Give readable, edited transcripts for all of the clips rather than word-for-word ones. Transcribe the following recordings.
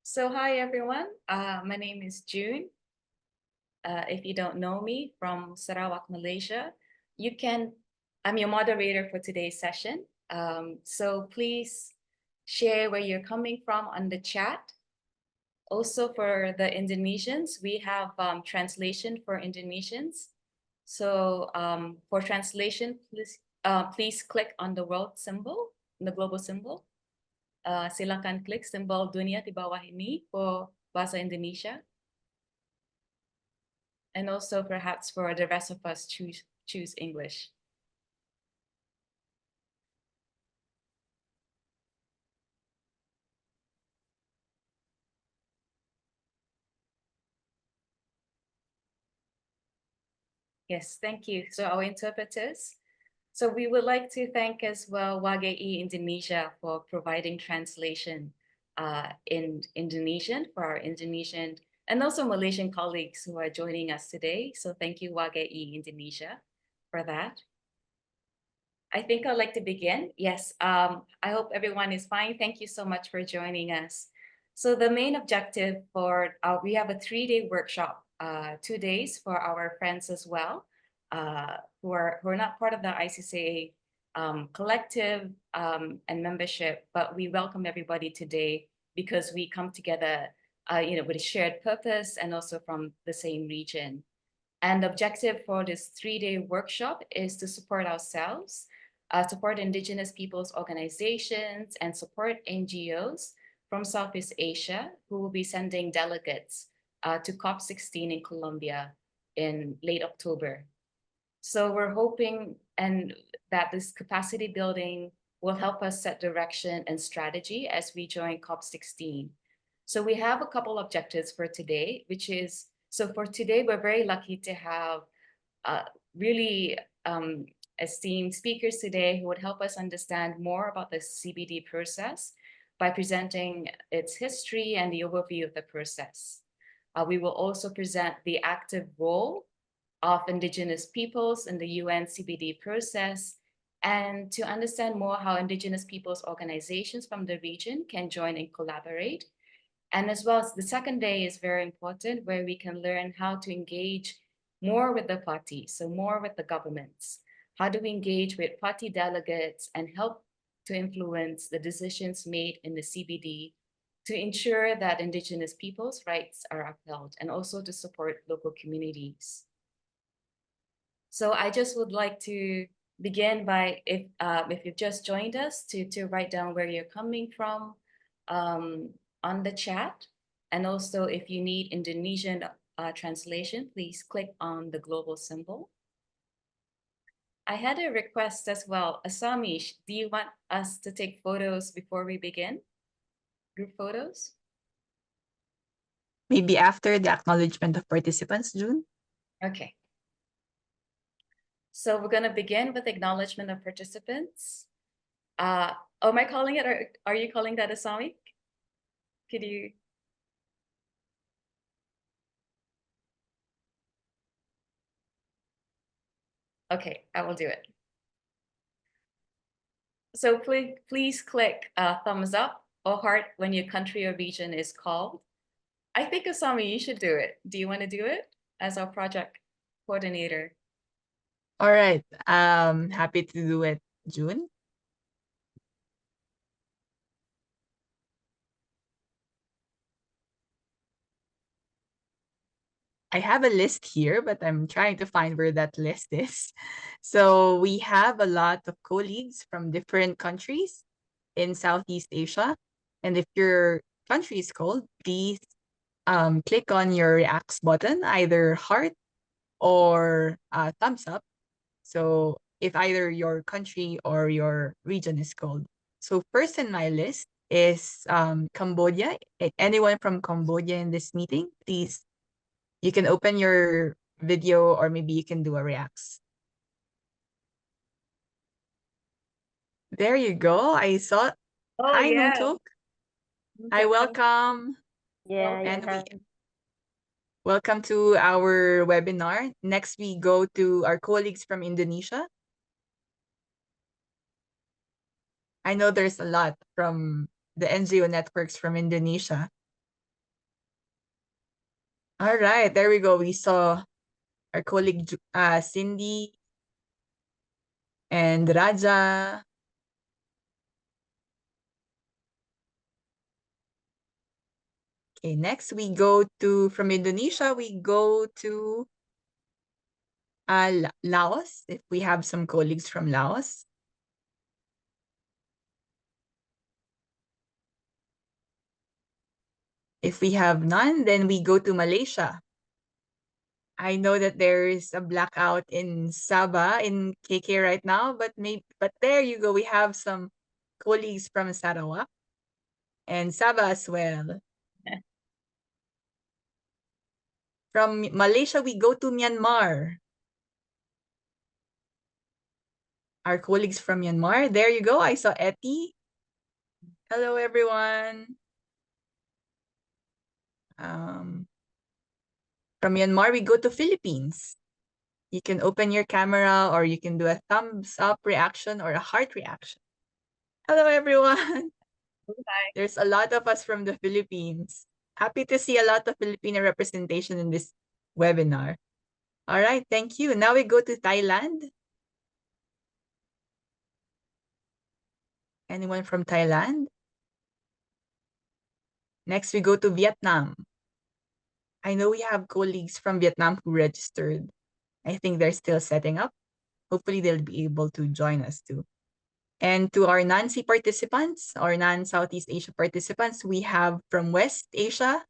So hi everyone, my name is June. If you don't know me from Sarawak, Malaysia, I'm your moderator for today's session. So please share where you're coming from on the chat. Also for the Indonesians, we have translation for Indonesians. So for translation, please click on the world symbol, the global symbol. Silakan klik simbol dunia di bawah ini for bahasa Indonesia. And also perhaps for the rest of us choose English. Yes, thank you. So our interpreters. So we would like to thank as well WGII Indonesia for providing translation in Indonesian for our Indonesian and also Malaysian colleagues who are joining us today. So thank you WGII Indonesia for that. I think I'd like to begin. Yes, I hope everyone is fine. Thank you so much for joining us. So the main objective for, we have a 3-day workshop, 2 days for our friends as well, who are not part of the ICCA collective and membership, but we welcome everybody today because we come together with a shared purpose and also from the same region. And the objective for this 3-day workshop is to support ourselves, support Indigenous peoples organizations, and support NGOs from Southeast Asia who will be sending delegates to COP16 in Colombia in late October. So we're hoping that this capacity building will help us set direction and strategy as we join COP16. So we have a couple objectives for today, which is, so for today, we're very lucky to have really esteemed speakers today who would help us understand more about the CBD process by presenting its history and the overview of the process. We will also present the active role of Indigenous peoples in the UNCBD process and to understand more how Indigenous peoples organizations from the region can join and collaborate. And as well as the second day is very important where we can learn how to engage more with the party, so more with the governments. How do we engage with party delegates and help to influence the decisions made in the CBD to ensure that Indigenous peoples' rights are upheld and also to support local communities. So I just would like to begin by, if you've just joined us, to write down where you're coming from on the chat. And also if you need Indonesian translation, please click on the global symbol. I had a request as well. Asamish, do you want us to take photos before we begin? Group photos? Maybe after the acknowledgement of participants, June? Okay. So we're gonna begin with acknowledgement of participants. Am I calling it, or are you calling that Asami? Could you? Okay, I will do it. So please click thumbs up or heart when your country or region is called. I think Asami, you should do it. Do you want to do it as our project coordinator? All right. Happy to do it, June. I have a list here, but I'm trying to find where that list is. So we have a lot of colleagues from different countries in Southeast Asia. And if your country is called, please click on your reacts button, either heart or thumbs up. So if either your country or your region is called. So first in my list is Cambodia. Anyone from Cambodia in this meeting, please, you can open your video or maybe you can do a reacts. There you go. I saw. Oh, Hi, yeah. Nutuk. Hi, welcome. Yeah, And welcome to our webinar. Next, we go to our colleagues from Indonesia. I know there's a lot from the NGO networks from Indonesia. All right, there we go. We saw our colleague Cindy and Raja. Okay, next we go to, from Indonesia, we go to Laos, if we have some colleagues from Laos. If we have none, then we go to Malaysia. I know that there is a blackout in Sabah, in KK right now, but there you go. We have some colleagues from Sarawak and Sabah as well. From Malaysia, we go to Myanmar. Our colleagues from Myanmar. There you go. I saw Etty. Hello, everyone. From Myanmar, we go to Philippines. You can open your camera or you can do a thumbs up reaction or a heart reaction. Hello, everyone. Hi. There's a lot of us from the Philippines. Happy to see a lot of Filipino representation in this webinar. All right, thank you. Now we go to Thailand. Anyone from Thailand? Next, we go to Vietnam. I know we have colleagues from Vietnam who registered. I think they're still setting up. Hopefully, they'll be able to join us too. And to our non-C participants, or non-Southeast Asia participants, we have from West Asia,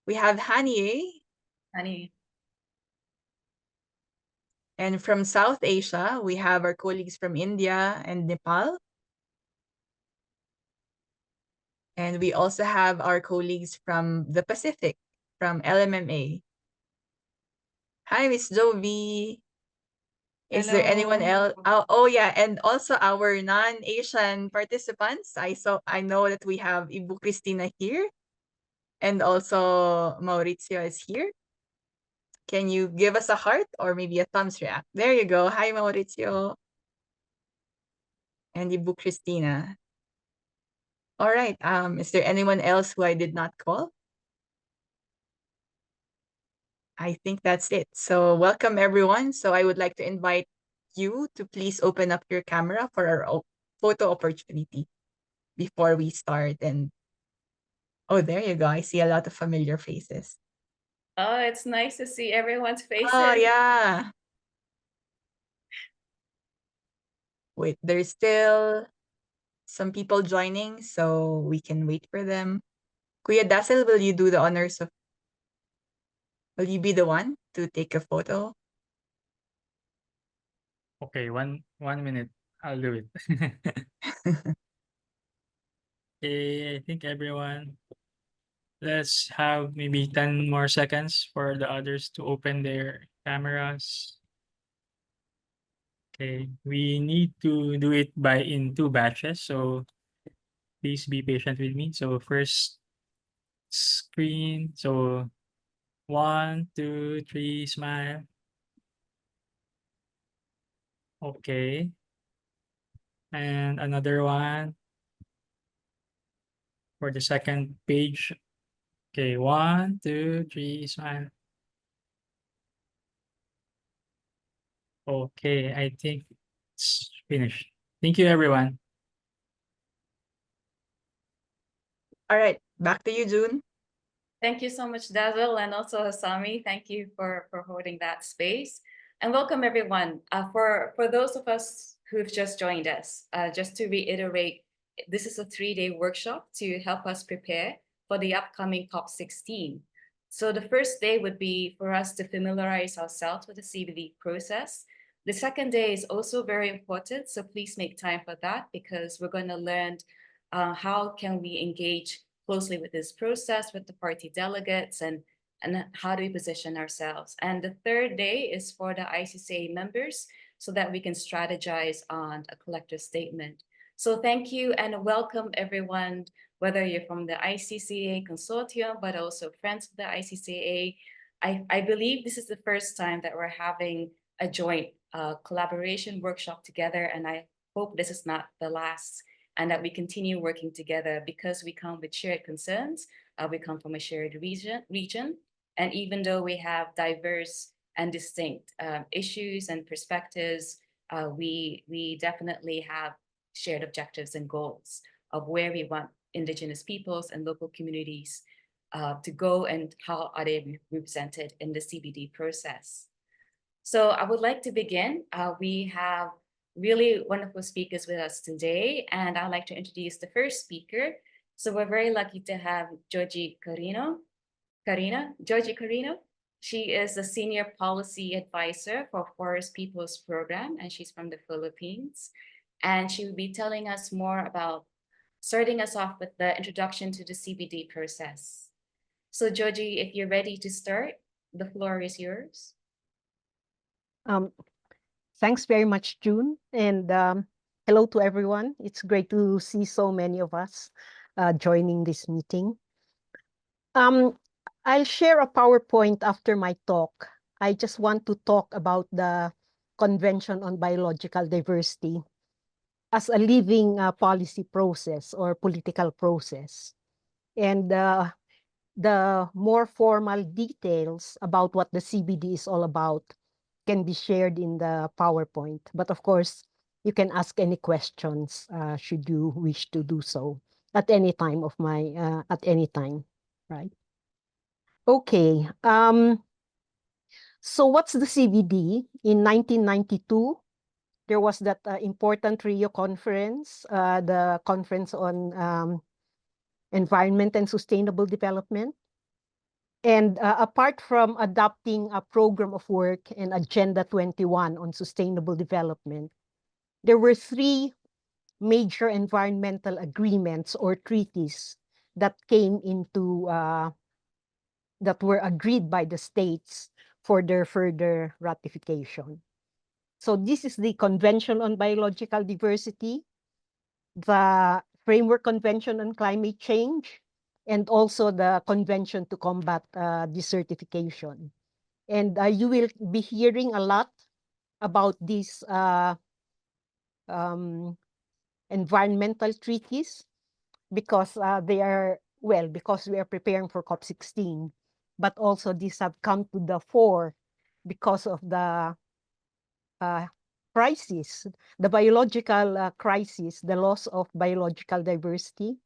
we have Hanie. Honey. And from South Asia, we have our colleagues from India and Nepal. And we also have our colleagues from the Pacific, from LMMA. Hi, Miss Jovi. Is there anyone else? Oh yeah, and also our non-Asian participants. I know that we have Ibu Cristina here, and also Maurizio is here. Can you give us a heart or maybe a thumbs react? There you go. Hi, Maurizio. And Ibu Cristina. All right. Is there anyone else who I did not call? I think that's it. So welcome everyone. So I would like to invite you to please open up your camera for our photo opportunity before we start. And oh, there you go. I see a lot of familiar faces. Oh, it's nice to see everyone's faces. Oh, yeah. Wait, there's still some people joining, so we can wait for them. Kuya Dassel, will you do the honors of, will you be the one to take a photo? Okay, one minute. I'll do it. Okay, I think everyone, let's have maybe 10 more seconds for the others to open their cameras. Okay, we need to do it in 2 batches, so please be patient with me. So first screen, so 1, 2, 3, smile. Okay. And another one for the second page. Okay, 1, 2, 3, smile. Okay, I think it's finished. Thank you, everyone. All right, back to you, June. Thank you so much, Dazzle, and also Hasami. Thank you for holding that space. And welcome everyone. For those of us who've just joined us, just to reiterate, this is a 3-day workshop to help us prepare for the upcoming COP16. So the first day would be for us to familiarize ourselves with the CBD process. The second day is also very important, so please make time for that because we're going to learn how can we engage closely with this process, with the party delegates, and how do we position ourselves. And the third day is for the ICCA members so that we can strategize on a collective statement. So thank you and welcome everyone, whether you're from the ICCA consortium, but also friends of the ICCA. I believe this is the first time that we're having a joint collaboration workshop together, and I hope this is not the last and that we continue working together because we come with shared concerns. We come from a shared region. And even though we have diverse and distinct issues and perspectives, we definitely have shared objectives and goals of where we want Indigenous peoples and local communities to go and how are they represented in the CBD process. So I would like to begin. We have really wonderful speakers with us today, and I'd like to introduce the first speaker. So we're very lucky to have Georgie Georgie Carino. She is a senior policy advisor for Forest Peoples Program, and she's from the Philippines. And she will be telling us more about starting us off with the introduction to the CBD process. So Georgie, if you're ready to start, the floor is yours. Thanks very much, June, and hello to everyone. It's great to see so many of us joining this meeting. I'll share a PowerPoint after my talk. I just want to talk about the Convention on Biological Diversity as a living policy process or political process. And the more formal details about what the CBD is all about can be shared in the PowerPoint. But of course, you can ask any questions should you wish to do so at any time of my, right? Okay, so what's the CBD? In 1992, there was that important Rio conference, the Conference on Environment and Sustainable Development. And apart from adopting a program of work and Agenda 21 on sustainable development, there were 3 major environmental agreements or treaties that came into, that were agreed by the states for their further ratification. So this is the Convention on Biological Diversity, the Framework Convention on Climate Change, and also the Convention to Combat Desertification. And you will be hearing a lot about these environmental treaties because they are, well, because we are preparing for COP16, but also these have come to the fore because of the crisis, the biological crisis, the loss of biological diversity,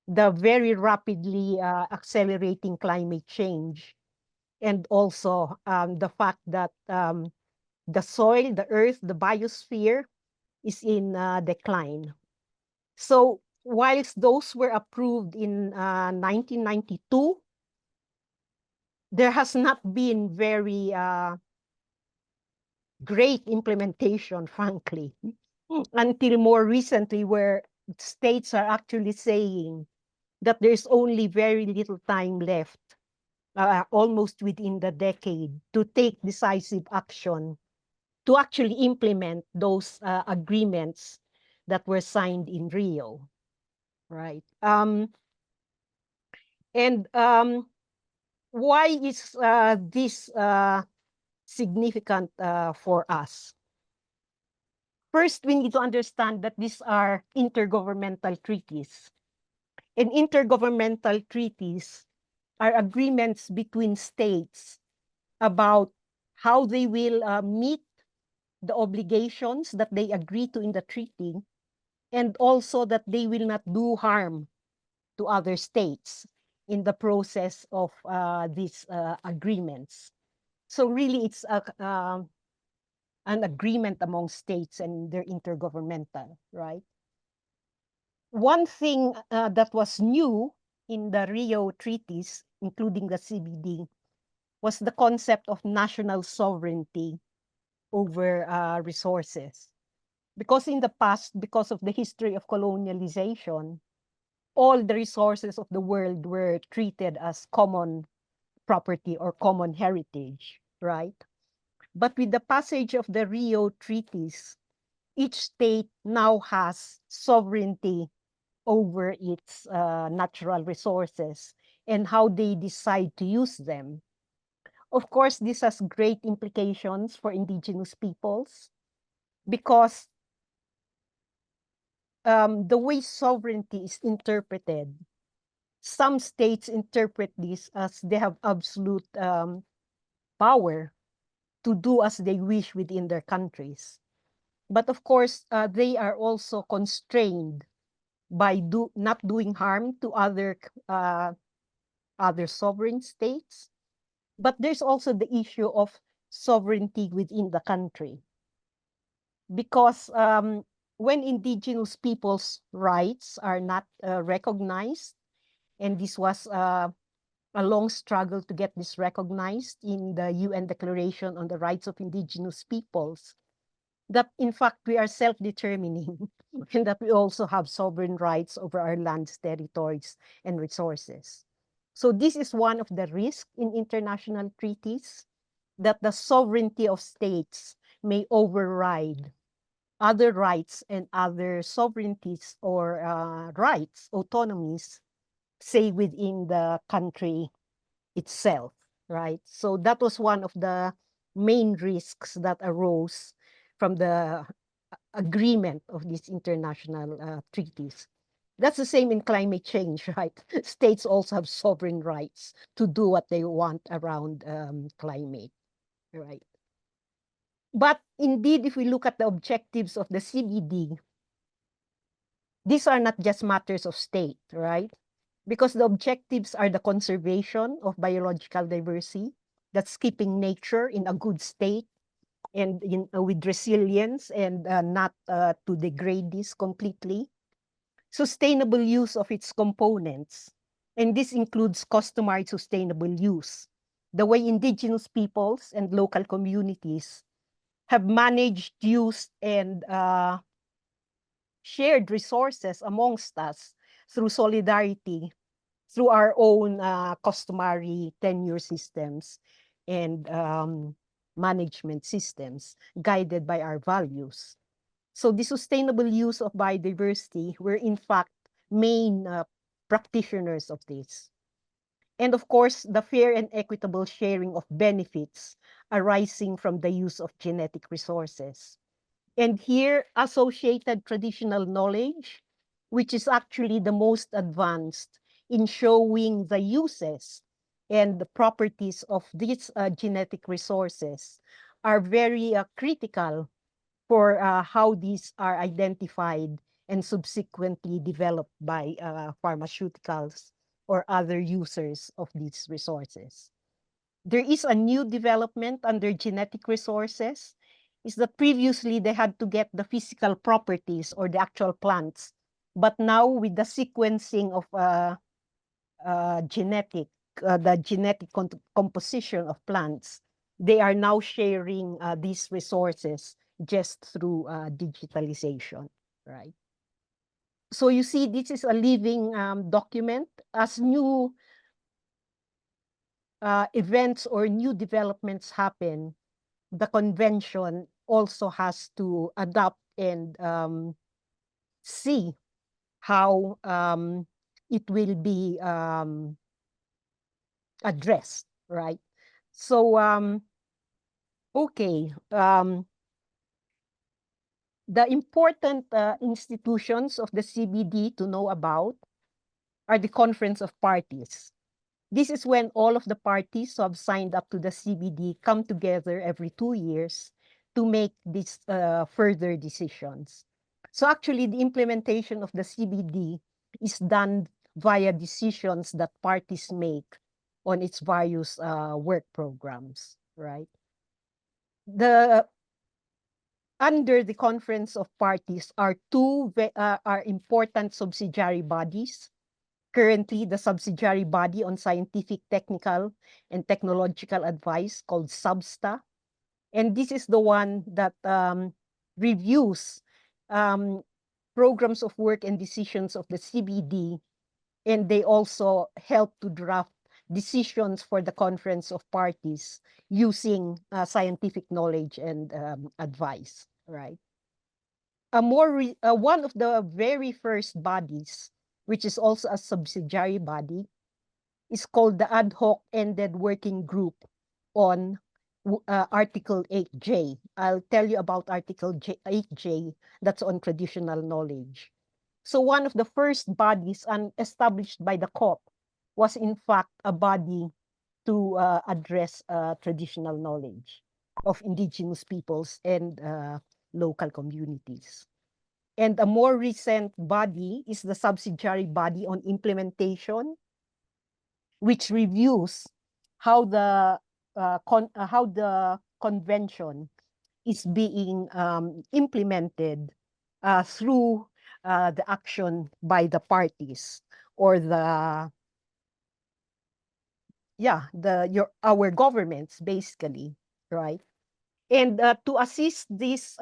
the very rapidly accelerating climate change, and also the fact that the soil, the earth, the biosphere is in decline. So whilst those were approved in 1992, there has not been very great implementation, frankly, until more recently, where states are actually saying that there's only very little time left, almost within the decade, to take decisive action to actually implement those agreements that were signed in Rio, right? Why is this significant for us? First, we need to understand that these are intergovernmental treaties. And intergovernmental treaties are agreements between states about how they will meet the obligations that they agree to in the treaty, and also that they will not do harm to other states in the process of these agreements. So really, it's an agreement among states and they're intergovernmental, right? One thing that was new in the Rio treaties, including the CBD, was the concept of national sovereignty over resources. Because in the past, because of the history of colonialization, all the resources of the world were treated as common property or common heritage, right? But with the passage of the Rio treaties, each state now has sovereignty over its natural resources and how they decide to use them. Of course, this has great implications for Indigenous peoples because the way sovereignty is interpreted, some states interpret this as they have absolute power to do as they wish within their countries. But of course, they are also constrained by not doing harm to other sovereign states. But there's also the issue of sovereignty within the country. Because when indigenous people's rights are not recognized, and this was a long struggle to get this recognized in the UN Declaration on the Rights of Indigenous Peoples, that in fact we are self-determining and that we also have sovereign rights over our lands, territories, and resources. So this is one of the risks in international treaties, that the sovereignty of states may override other rights and other sovereignties or rights, autonomies, say within the country itself, right? So that was one of the main risks that arose from the agreement of these international treaties. That's the same in climate change, right? States also have sovereign rights to do what they want around climate, right? But indeed, if we look at the objectives of the CBD, these are not just matters of state, right? Because the objectives are the conservation of biological diversity, that's keeping nature in a good state and with resilience and not to degrade this completely. Sustainable use of its components, and this includes customary sustainable use, the way indigenous peoples and local communities have managed, used, and shared resources amongst us through solidarity, through our own customary tenure systems and management systems guided by our values. So the sustainable use of biodiversity, we're in fact main practitioners of this. And of course, the fair and equitable sharing of benefits arising from the use of genetic resources. And here, associated traditional knowledge, which is actually the most advanced in showing the uses and the properties of these genetic resources, are very critical for how these are identified and subsequently developed by pharmaceuticals or other users of these resources. There is a new development under genetic resources, is that previously they had to get the physical properties or the actual plants, but now with the sequencing of the genetic composition of plants, they are now sharing these resources just through digitalization, right? So you see, this is a living document. As new events or new developments happen, the convention also has to adapt and see how it will be addressed, right? So, okay. The important institutions of the CBD to know about are the Conference of Parties. This is when all of the parties who have signed up to the CBD come together every 2 years to make these further decisions. So actually, the implementation of the CBD is done via decisions that parties make on its various work programs, right? Under the Conference of Parties are two are important subsidiary bodies. Currently, the subsidiary body on scientific, technical, and technological advice called SUBSTA. And this is the one that reviews programs of work and decisions of the CBD. And they also help to draft decisions for the Conference of Parties using scientific knowledge and advice, right? One of the very first bodies, which is also a subsidiary body, is called the Ad Hoc Ended Working Group on Article 8J. I'll tell you about Article 8J, that's on traditional knowledge. So one of the first bodies established by the COP was in fact a body to address traditional knowledge of indigenous peoples and local communities. And a more recent body is the subsidiary body on implementation, which reviews how the convention is being implemented through the action by the parties, or our governments, basically, right? And to assist these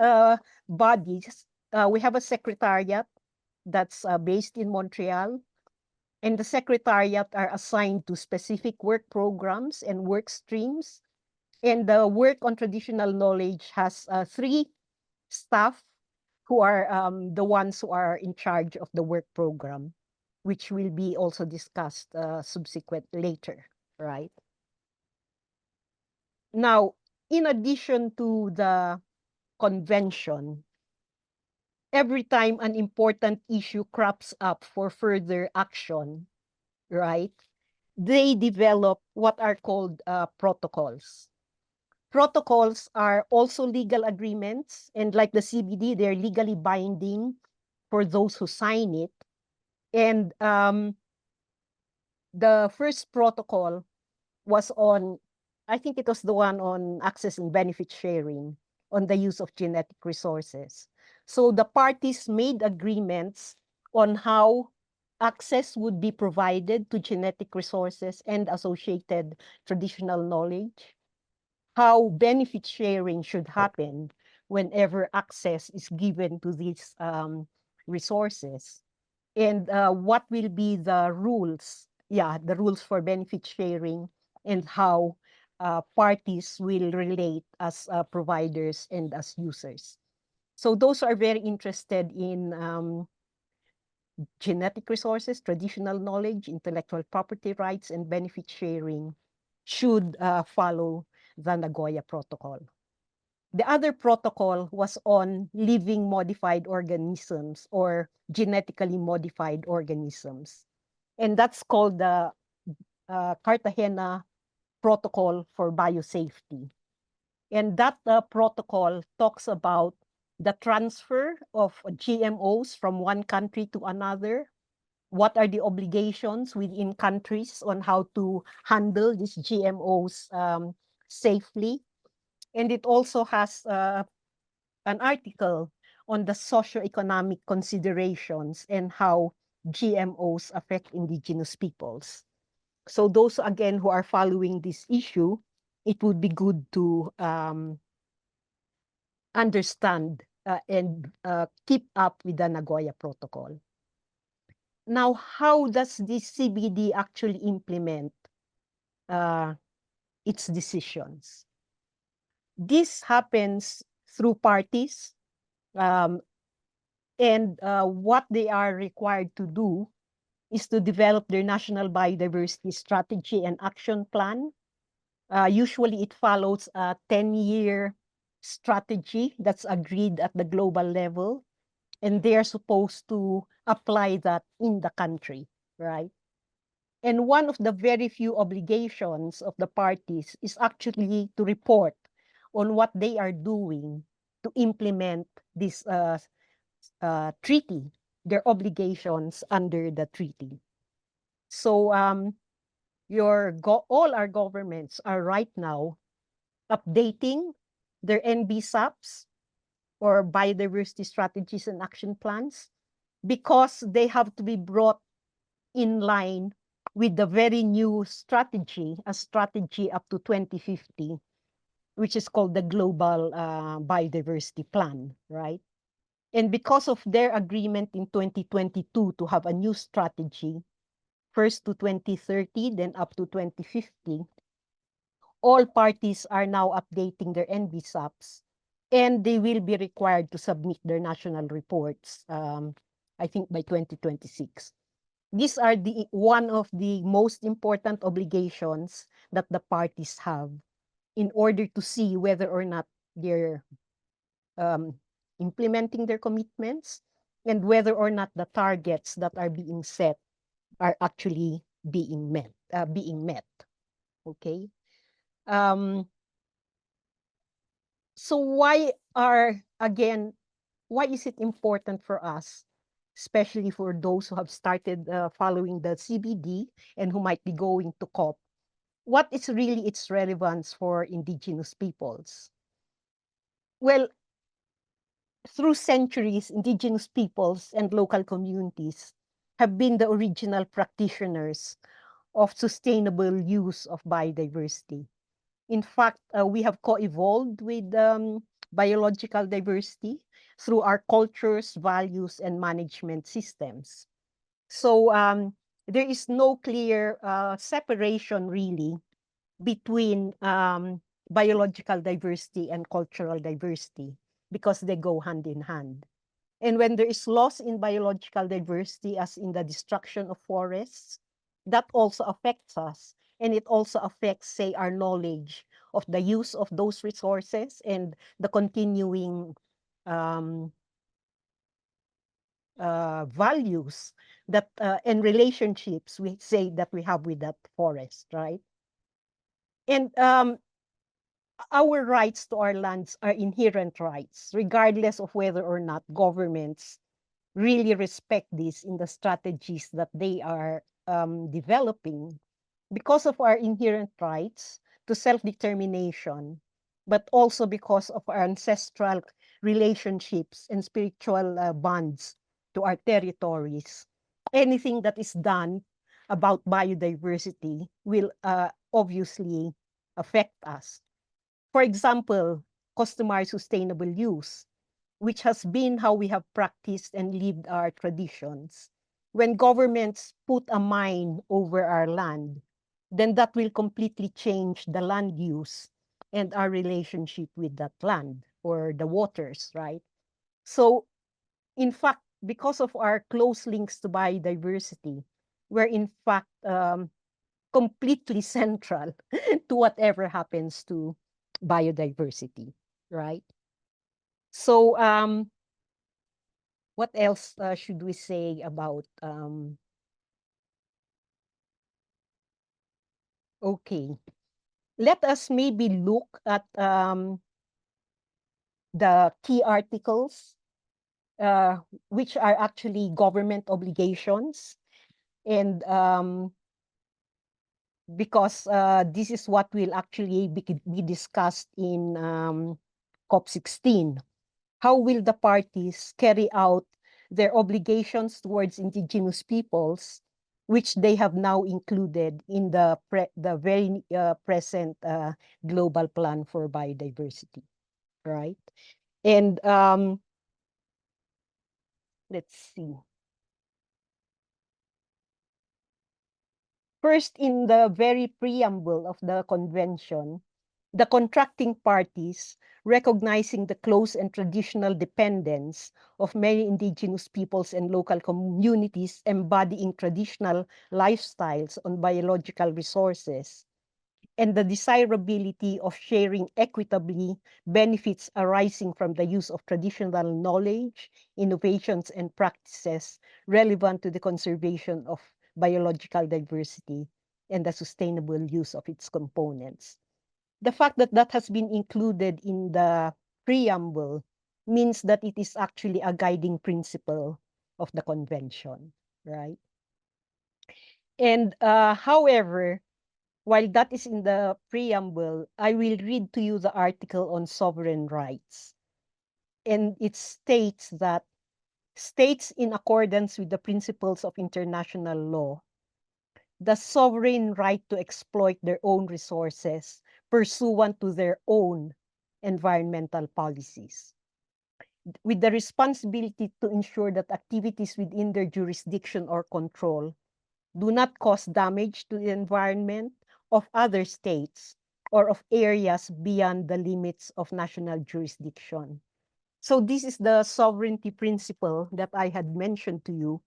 bodies, we have a secretariat that's based in Montreal, and the secretariat are assigned to specific work programs and work streams. And the work on traditional knowledge has 3 staff who are the ones who are in charge of the work program, which will be also discussed subsequent later, right? Now, in addition to the convention, every time an important issue crops up for further action, right, they develop what are called protocols. Protocols are also legal agreements, and like the CBD, they're legally binding for those who sign it. And the first protocol was on, I think it was the one on access and benefit sharing, on the use of genetic resources. So the parties made agreements on how access would be provided to genetic resources and associated traditional knowledge, how benefit sharing should happen whenever access is given to these resources, and what will be the rules, the rules for benefit sharing, and how parties will relate as providers and as users. So those who are very interested in genetic resources, traditional knowledge, intellectual property rights, and benefit sharing should follow the Nagoya Protocol. The other protocol was on living modified organisms, or genetically modified organisms. And that's called the Cartagena Protocol for Biosafety. And that protocol talks about the transfer of GMOs from one country to another. What are the obligations within countries on how to handle these GMOs safely? And it also has an article on the socioeconomic considerations and how GMOs affect indigenous peoples. So those, again, who are following this issue, it would be good to understand and keep up with the Nagoya Protocol. Now, how does this CBD actually implement its decisions? This happens through parties, and what they are required to do is to develop their national biodiversity strategy and action plan. Usually it follows a 10-year strategy that's agreed at the global level, and they are supposed to apply that in the country, right? And one of the very few obligations of the parties is actually to report on what they are doing to implement this treaty, their obligations under the treaty. So all our governments are right now updating their NBSAPs, or biodiversity strategies and action plans, because they have to be brought in line with the very new strategy, a strategy up to 2050, which is called the Global Biodiversity Plan, right? And because of their agreement in 2022 to have a new strategy, first to 2030, then up to 2050, all parties are now updating their NBSAPs, and they will be required to submit their national reports, I think by 2026. These are one of the most important obligations that the parties have in order to see whether or not they're implementing their commitments, and whether or not the targets that are being set are actually being met. Okay. So why is it important for us, especially for those who have started following the CBD and who might be going to COP? What is really its relevance for indigenous peoples? Well, through centuries, indigenous peoples and local communities have been the original practitioners of sustainable use of biodiversity. In fact, we have co-evolved with biological diversity through our cultures, values, and management systems. So there is no clear separation really between biological diversity and cultural diversity because they go hand in hand. And when there is loss in biological diversity, as in the destruction of forests, that also affects us. And it also affects, say, our knowledge of the use of those resources and the continuing values that and relationships we say that we have with that forest, right? And our rights to our lands are inherent rights, regardless of whether or not governments really respect this in the strategies that they are developing, because of our inherent rights to self-determination, but also because of our ancestral relationships and spiritual bonds to our territories. Anything that is done about biodiversity will obviously affect us. For example, customary sustainable use, which has been how we have practiced and lived our traditions. When governments put a mine over our land, then that will completely change the land use and our relationship with that land or the waters, right? So, in fact, because of our close links to biodiversity, we're in fact completely central to whatever happens to biodiversity, right? So, what else should we say about okay, let us maybe look at the key articles which are actually government obligations, and because this is what will actually be discussed in COP16. How will the parties carry out their obligations towards indigenous peoples, which they have now included in the very present global plan for biodiversity, right? And let's see. First, in the very preamble of the convention, the contracting parties, recognizing the close and traditional dependence of many indigenous peoples and local communities embodying traditional lifestyles on biological resources, and the desirability of sharing equitably benefits arising from the use of traditional knowledge, innovations, and practices relevant to the conservation of biological diversity and the sustainable use of its components. The fact that that has been included in the preamble means that it is actually a guiding principle of the convention, right? And however, while that is in the preamble, I will read to you the article on sovereign rights. And it states that states, in accordance with the principles of international law, the sovereign right to exploit their own resources pursuant to their own environmental policies, with the responsibility to ensure that activities within their jurisdiction or control do not cause damage to the environment of other states or of areas beyond the limits of national jurisdiction. So this is the sovereignty principle that I had mentioned to you,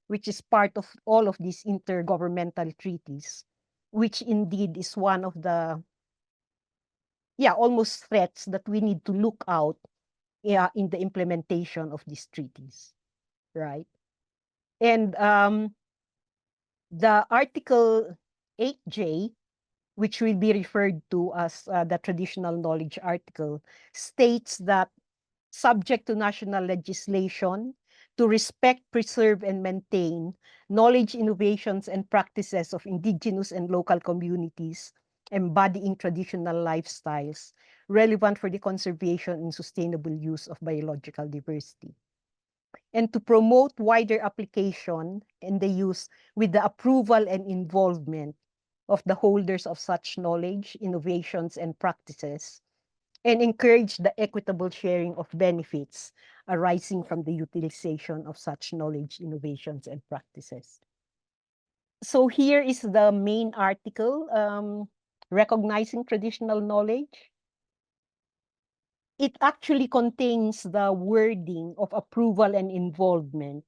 which is part of all of these intergovernmental treaties, which indeed is one of the, almost threats that we need to look out in the implementation of these treaties, right? And The Article 8J, which will be referred to as the traditional knowledge article, states that subject to national legislation, to respect, preserve, and maintain knowledge, innovations, and practices of indigenous and local communities embodying traditional lifestyles relevant for the conservation and sustainable use of biological diversity. And to promote wider application and the use with the approval and involvement of the holders of such knowledge, innovations, and practices, and encourage the equitable sharing of benefits arising from the utilization of such knowledge, innovations, and practices. So here is the main article, recognizing traditional knowledge. It actually contains the wording of approval and involvement,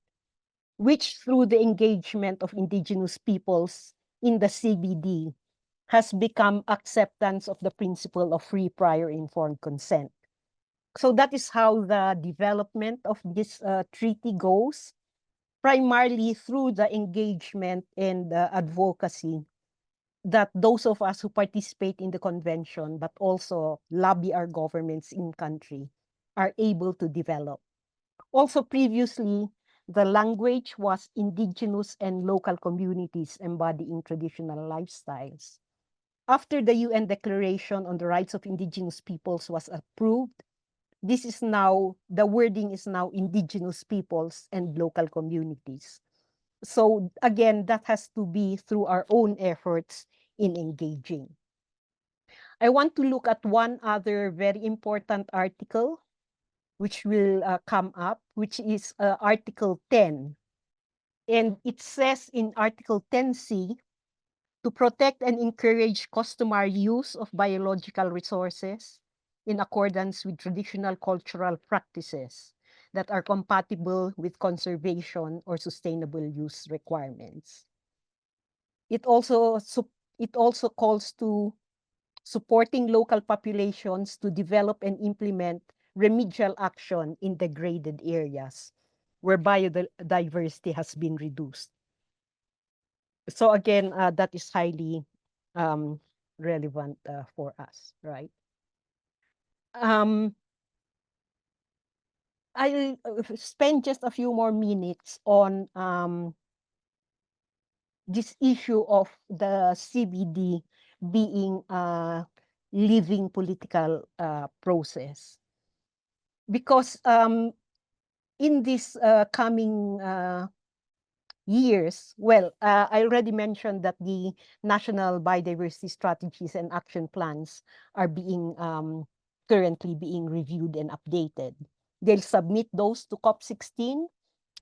which through the engagement of indigenous peoples in the CBD has become acceptance of the principle of free, prior, informed consent. So that is how the development of this treaty goes, primarily through the engagement and advocacy that those of us who participate in the convention, but also lobby our governments in country, are able to develop. Also previously, the language was indigenous and local communities embodying traditional lifestyles. After the UN Declaration on the Rights of Indigenous Peoples was approved, this is now, the wording is now indigenous peoples and local communities. So again, that has to be through our own efforts in engaging. I want to look at one other very important article, which will come up, which is Article 10. And it says in Article 10C, to protect and encourage customary use of biological resources in accordance with traditional cultural practices that are compatible with conservation or sustainable use requirements. It also calls to supporting local populations to develop and implement remedial action in degraded areas where biodiversity has been reduced. So again, that is highly relevant for us, right? I'll spend just a few more minutes on this issue of the CBD being a living political process. Because in this coming years, well, I already mentioned that the national biodiversity strategies and action plans are being currently being reviewed and updated. They'll submit those to COP16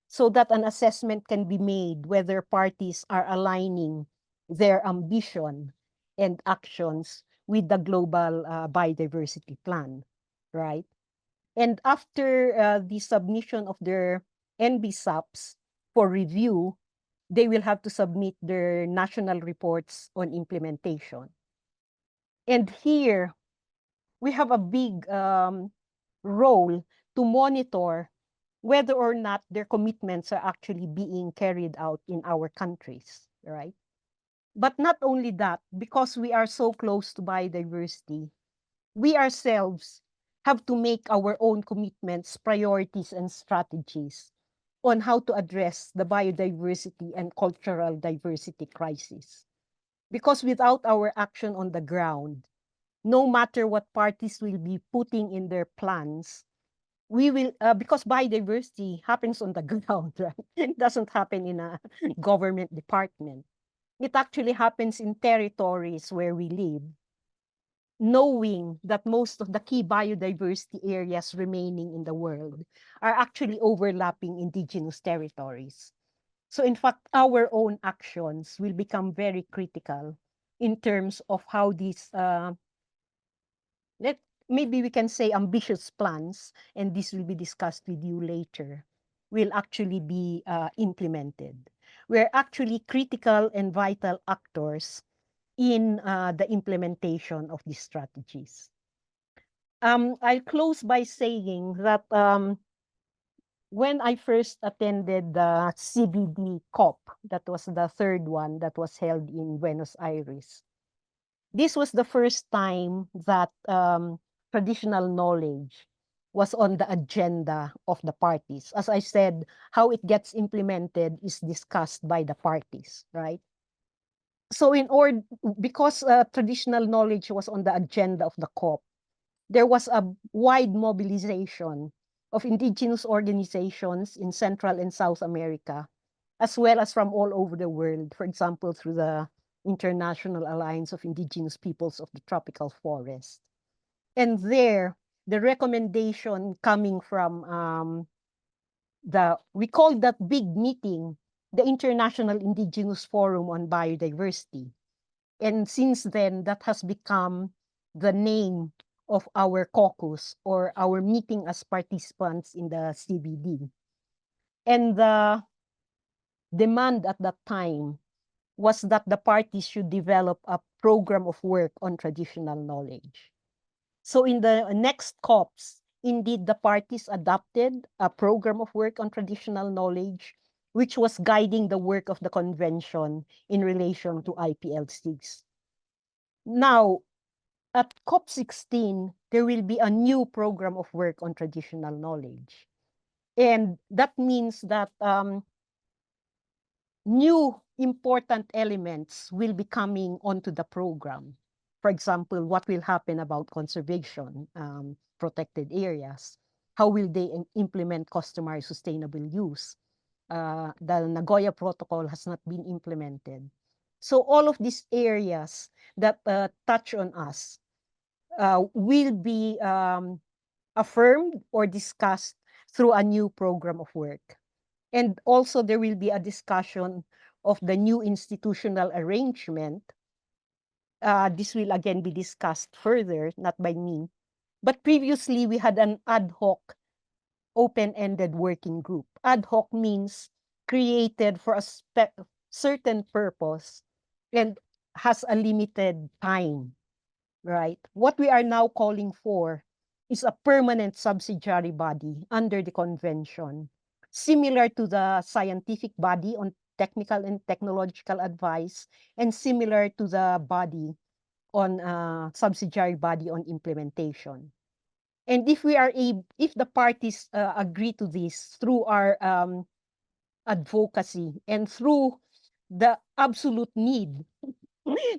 so that an assessment can be made whether parties are aligning their ambition and actions with the global biodiversity plan, right? And after the submission of their NBSAPs for review, they will have to submit their national reports on implementation. And here, we have a big role to monitor whether or not their commitments are actually being carried out in our countries, right? But not only that, because we are so close to biodiversity, we ourselves have to make our own commitments, priorities, and strategies on how to address the biodiversity and cultural diversity crisis. Because without our action on the ground, no matter what parties will be putting in their plans, we will, because biodiversity happens on the ground, right? It doesn't happen in a government department. It actually happens in territories where we live, knowing that most of the key biodiversity areas remaining in the world are actually overlapping indigenous territories. So in fact, our own actions will become very critical in terms of how these, maybe we can say ambitious plans, and this will be discussed with you later, will actually be implemented. We're actually critical and vital actors in the implementation of these strategies. I'll close by saying that when I first attended the CBD COP, that was the third one that was held in Buenos Aires. This was the first time that traditional knowledge was on the agenda of the parties. As I said, how it gets implemented is discussed by the parties, right? So because traditional knowledge was on the agenda of the COP, there was a wide mobilization of indigenous organizations in Central and South America, as well as from all over the world, for example, through the International Alliance of Indigenous Peoples of the Tropical Forest. And there, the recommendation coming from we call that big meeting, the International Indigenous Forum on Biodiversity. And since then, that has become the name of our caucus or our meeting as participants in the CBD. And the demand at that time was that the parties should develop a program of work on traditional knowledge. So in the next COPs, indeed, the parties adopted a program of work on traditional knowledge, which was guiding the work of the convention in relation to IPL6. Now, at COP16, there will be a new program of work on traditional knowledge. And that means that new important elements will be coming onto the program. For example, what will happen about conservation, protected areas? How will they implement customary sustainable use? The Nagoya Protocol has not been implemented. So all of these areas that touch on us will be affirmed or discussed through a new program of work. And also there will be a discussion of the new institutional arrangement. This will again be discussed further, not by me. But previously we had an ad hoc open-ended working group. Ad hoc means created for a certain purpose and has a limited time, right? What we are now calling for is a permanent subsidiary body under the convention, similar to the scientific body on technical and technological advice, and similar to the body on subsidiary body on implementation. And if the parties agree to this through our advocacy and through the absolute need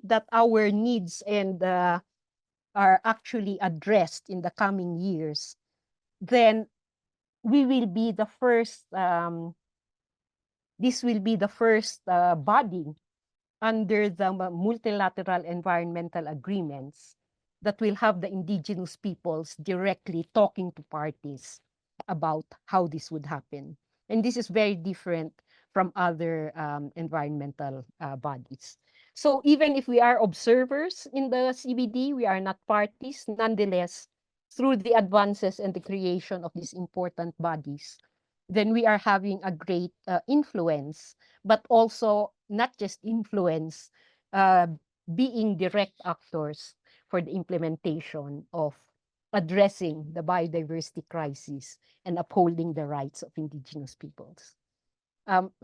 that our needs and are actually addressed in the coming years, then we will be the first, this will be the first body under the multilateral environmental agreements that will have the indigenous peoples directly talking to parties about how this would happen. And this is very different from other environmental bodies. So even if we are observers in the CBD, we are not parties. Nonetheless, through the advances and the creation of these important bodies, then we are having a great influence, but also not just influence, being direct actors for the implementation of addressing the biodiversity crisis and upholding the rights of indigenous peoples.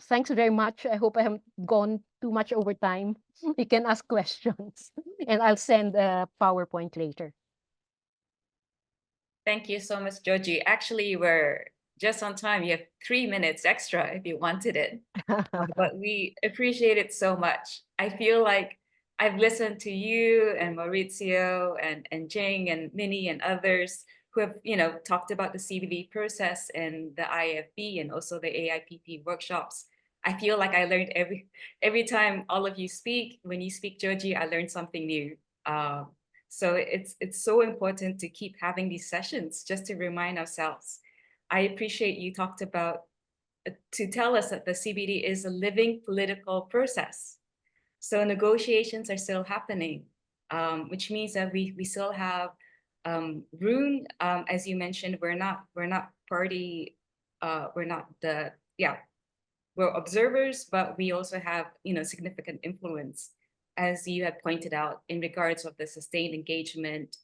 Thanks very much. I hope I haven't gone too much over time. You can ask questions and I'll send a PowerPoint later. Thank you so much, Joji. Actually, we're just on time. You have 3 minutes extra if you wanted it. But we appreciate it so much. I feel like I've listened to you and Maurizio and Jing and Minnie and others who have, talked about the CBD process and the IFB and also the AIPP workshops. I feel like I learned every time all of you speak. When you speak, Joji, I learned something new. So it's so important to keep having these sessions just to remind ourselves. I appreciate you talked about to tell us that the CBD is a living political process. So negotiations are still happening, which means that we still have room. As you mentioned, we're not party. We're observers, but we also have significant influence, as you had pointed out, in regards of the sustained engagement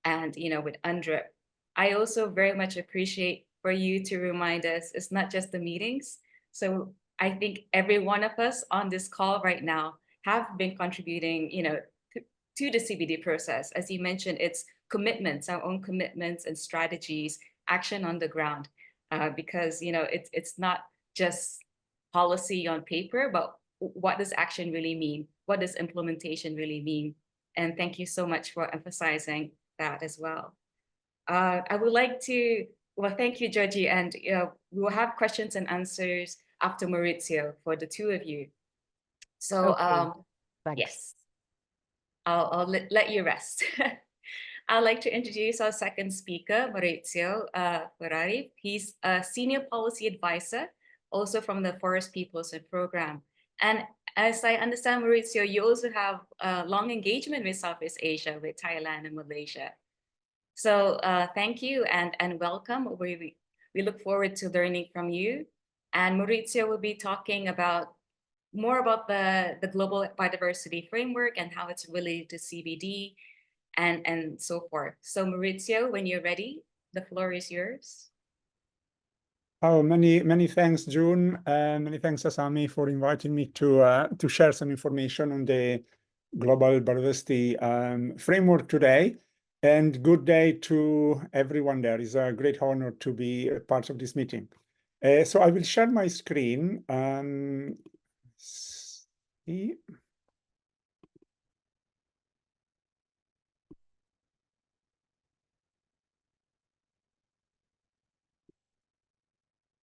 and with UNDRIP. I also very much appreciate for you to remind us it's not just the meetings. So I think every one of us on this call right now have been contributing, to the CBD process. As you mentioned, it's commitments, our own commitments and strategies, action on the ground, because it's not just policy on paper, but what does action really mean? What does implementation really mean? And thank you so much for emphasizing that as well. I would like to, thank you, Georgie, and we will have questions and answers after Maurizio for the two of you. So, Thanks. yes, I'll let you rest. I'd like to introduce our second speaker, Maurizio Ferrari. He's a senior policy advisor, also from the Forest Peoples Program. And as I understand, Maurizio, you also have a long engagement with Southeast Asia, with Thailand and Malaysia. So thank you and welcome. We look forward to learning from you. And Maurizio will be talking more about the Global Biodiversity Framework and how it's related to CBD and so forth. So Maurizio, when you're ready, the floor is yours. Oh, many thanks, June. Many thanks, Asami, for inviting me to share some information on the Global Biodiversity Framework today. And good day to everyone there. It's a great honor to be a part of this meeting. So I will share my screen. See.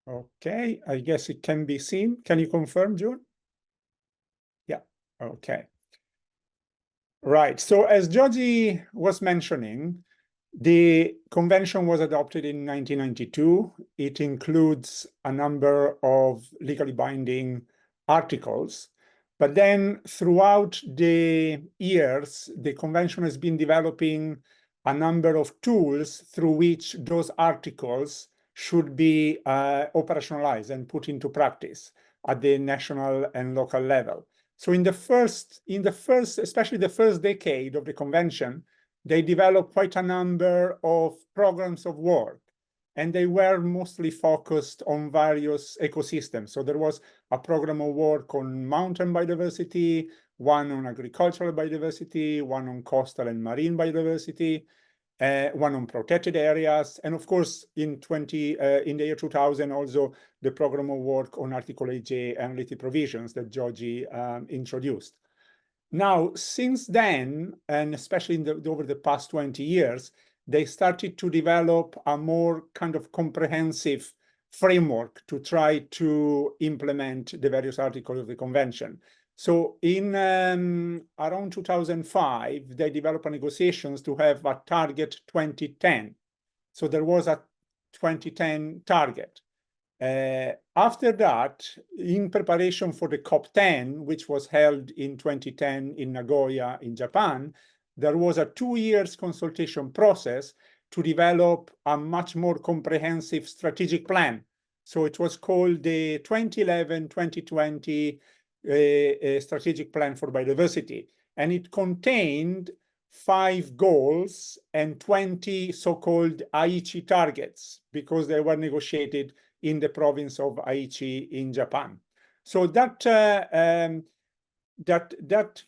Okay, I guess it can be seen. Can you confirm, June? Yeah, okay. Right, so as Georgie was mentioning, the convention was adopted in 1992. It includes a number of legally binding articles, but then throughout the years, the convention has been developing a number of tools through which those articles should be operationalized and put into practice at the national and local level. So in the first, especially the first decade of the convention, they developed quite a number of programs of work, and they were mostly focused on various ecosystems. So there was a program of work on mountain biodiversity, one on agricultural biodiversity, one on coastal and marine biodiversity, one on protected areas, and of course, in the year 2000, also the program of work on Article 8J and related provisions that Georgie introduced. Now, since then, and especially over the past 20 years, they started to develop a more kind of comprehensive framework to try to implement the various articles of the convention. So in around 2005, they developed negotiations to have a target 2010. So there was a 2010 target. After that, in preparation for the COP10, which was held in 2010 in Nagoya in Japan, there was a 2 years consultation process to develop a much more comprehensive strategic plan. So it was called the 2011-2020 strategic plan for biodiversity, and it contained 5 goals and 20 so-called Aichi targets, because they were negotiated in the province of Aichi in Japan. So that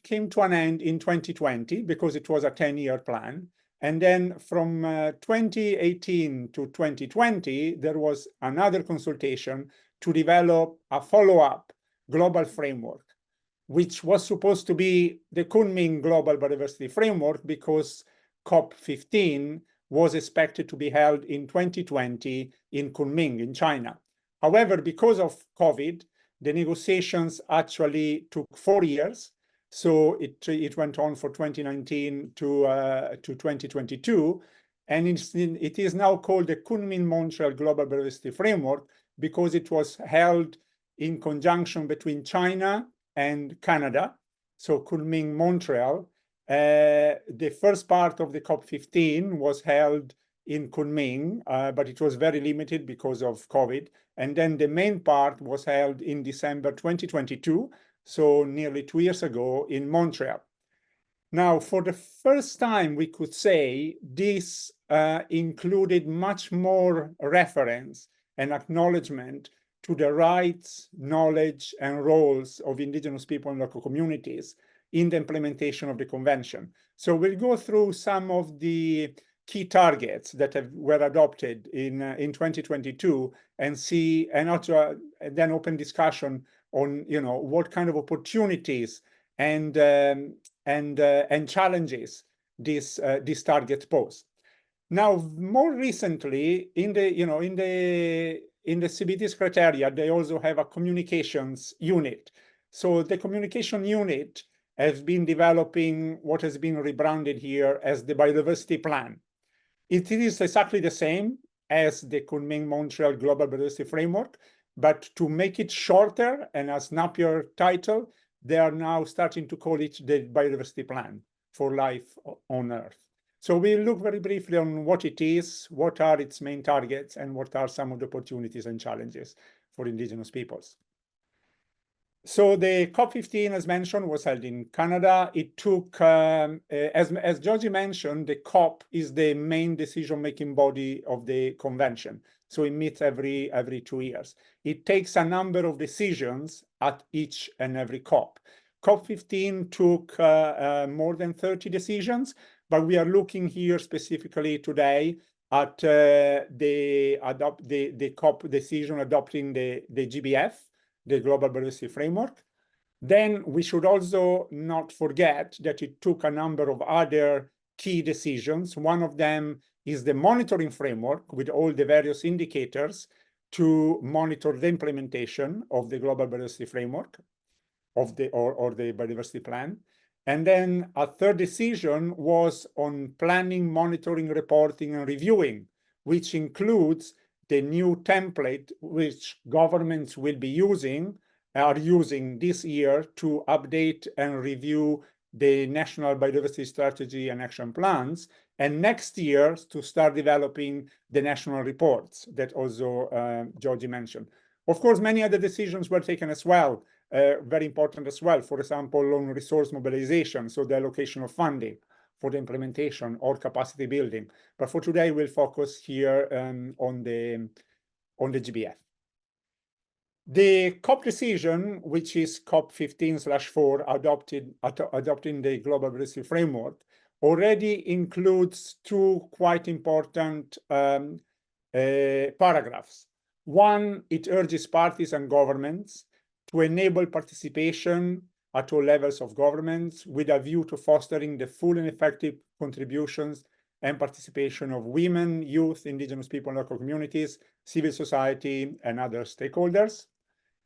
came to an end in 2020 because it was a 10-year plan. And then from 2018 to 2020, there was another consultation to develop a follow-up global framework, which was supposed to be the Kunming Global Biodiversity Framework, because COP15 was expected to be held in 2020 in Kunming in China. However, because of COVID, the negotiations actually took 4 years. So it went on for 2019 to 2022. And it is now called the Kunming-Montreal Global Biodiversity Framework because it was held in conjunction between China and Canada. So Kunming-Montreal. The first part of the COP15 was held in Kunming, but it was very limited because of COVID. And then the main part was held in December 2022, so nearly 2 years ago in Montreal. Now, for the first time, we could say this included much more reference and acknowledgement to the rights, knowledge, and roles of indigenous people and local communities in the implementation of the convention. So we'll go through some of the key targets that were adopted in 2022 and see, and also then open discussion on, you know, what kind of opportunities and challenges these targets pose. Now, more recently, in the CBD criteria, they also have a communications unit. So the communication unit has been developing what has been rebranded here as the Biodiversity Plan. It is exactly the same as the Kunming-Montreal Global Biodiversity Framework, but to make it shorter and a snappier title, they are now starting to call it the Biodiversity Plan for Life on Earth. So we'll look very briefly on what it is, what are its main targets, and what are some of the opportunities and challenges for indigenous peoples. So the COP15, as mentioned, was held in Canada. It took, as Georgie mentioned, the COP is the main decision-making body of the convention. So it meets every 2 years. It takes a number of decisions at each and every COP. COP15 took more than 30 decisions, but we are looking here specifically today at the COP decision adopting the GBF, the Global Biodiversity Framework. Then we should also not forget that it took a number of other key decisions. One of them is the monitoring framework with all the various indicators to monitor the implementation of the Global Biodiversity Framework or the Biodiversity Plan. And then a third decision was on planning, monitoring, reporting, and reviewing, which includes the new template which governments will be are using this year to update and review the National Biodiversity Strategy and Action Plans, and next year to start developing the national reports that also Georgie mentioned. Of course, many other decisions were taken as well, very important as well, for example, on resource mobilization, so the allocation of funding for the implementation or capacity building. But for today, we'll focus here on the GBF. The COP decision, which is COP15/4, adopting the Global Biodiversity Framework, already includes two quite important paragraphs. One, it urges parties and governments to enable participation at all levels of governments with a view to fostering the full and effective contributions and participation of women, youth, indigenous people and local communities, civil society, and other stakeholders.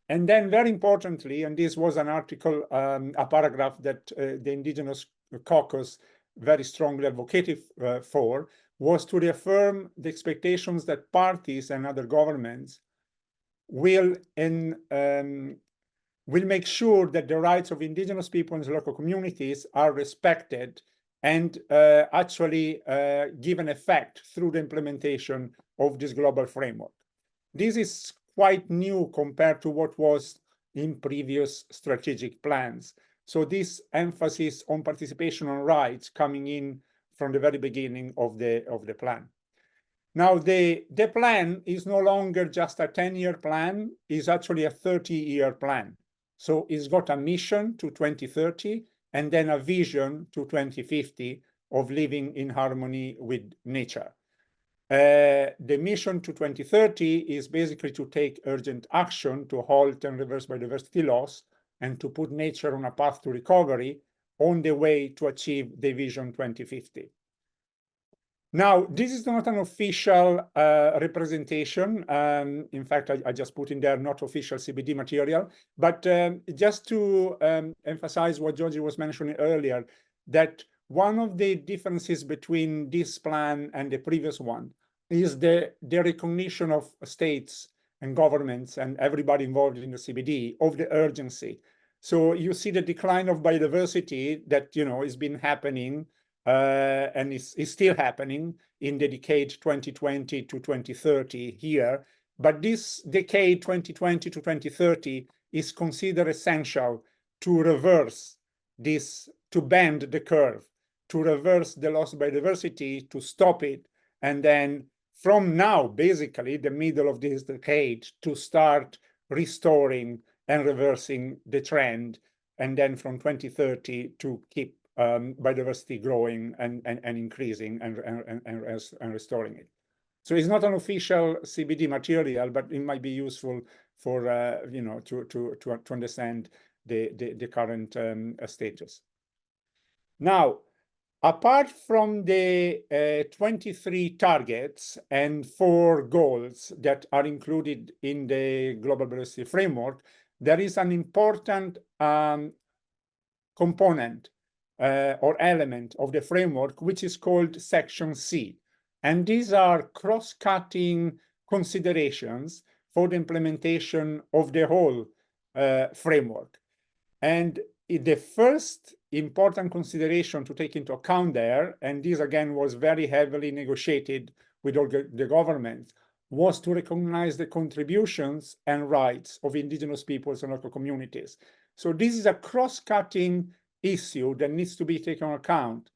And then very importantly, and this was an article, a paragraph that the Indigenous Caucus very strongly advocated for, was to reaffirm the expectations that parties and other governments will make sure that the rights of indigenous people and local communities are respected and actually given effect through the implementation of this global framework. This is quite new compared to what was in previous strategic plans. So this emphasis on participation and rights coming in from the very beginning of the plan. Now, the plan is no longer just a 10-year plan, it's actually a 30-year plan. So it's got a mission to 2030 and then a vision to 2050 of living in harmony with nature. The mission to 2030 is basically to take urgent action to halt and reverse biodiversity loss and to put nature on a path to recovery on the way to achieve the vision 2050. Now, this is not an official representation. In fact, I just put in there not official CBD material, but just to emphasize what Georgie was mentioning earlier, that one of the differences between this plan and the previous one is the recognition of states and governments and everybody involved in the CBD of the urgency. So you see the decline of biodiversity that has been happening and is still happening in the decade 2020 to 2030 here. But this decade 2020 to 2030 is considered essential to reverse this, to bend the curve, to reverse the loss of biodiversity, to stop it, and then from now, basically the middle of this decade, to start restoring and reversing the trend, and then from 2030 to keep biodiversity growing and increasing and restoring it. So it's not an official CBD material, but it might be useful for to understand the current status. Now, apart from the 23 targets and 4 goals that are included in the Global Biodiversity Framework, there is an important component or element of the framework, which is called Section C. And these are cross-cutting considerations for the implementation of the whole framework. And the first important consideration to take into account there, and this again was very heavily negotiated with all the governments, was to recognize the contributions and rights of indigenous peoples and local communities. So this is a cross-cutting issue that needs to be taken into account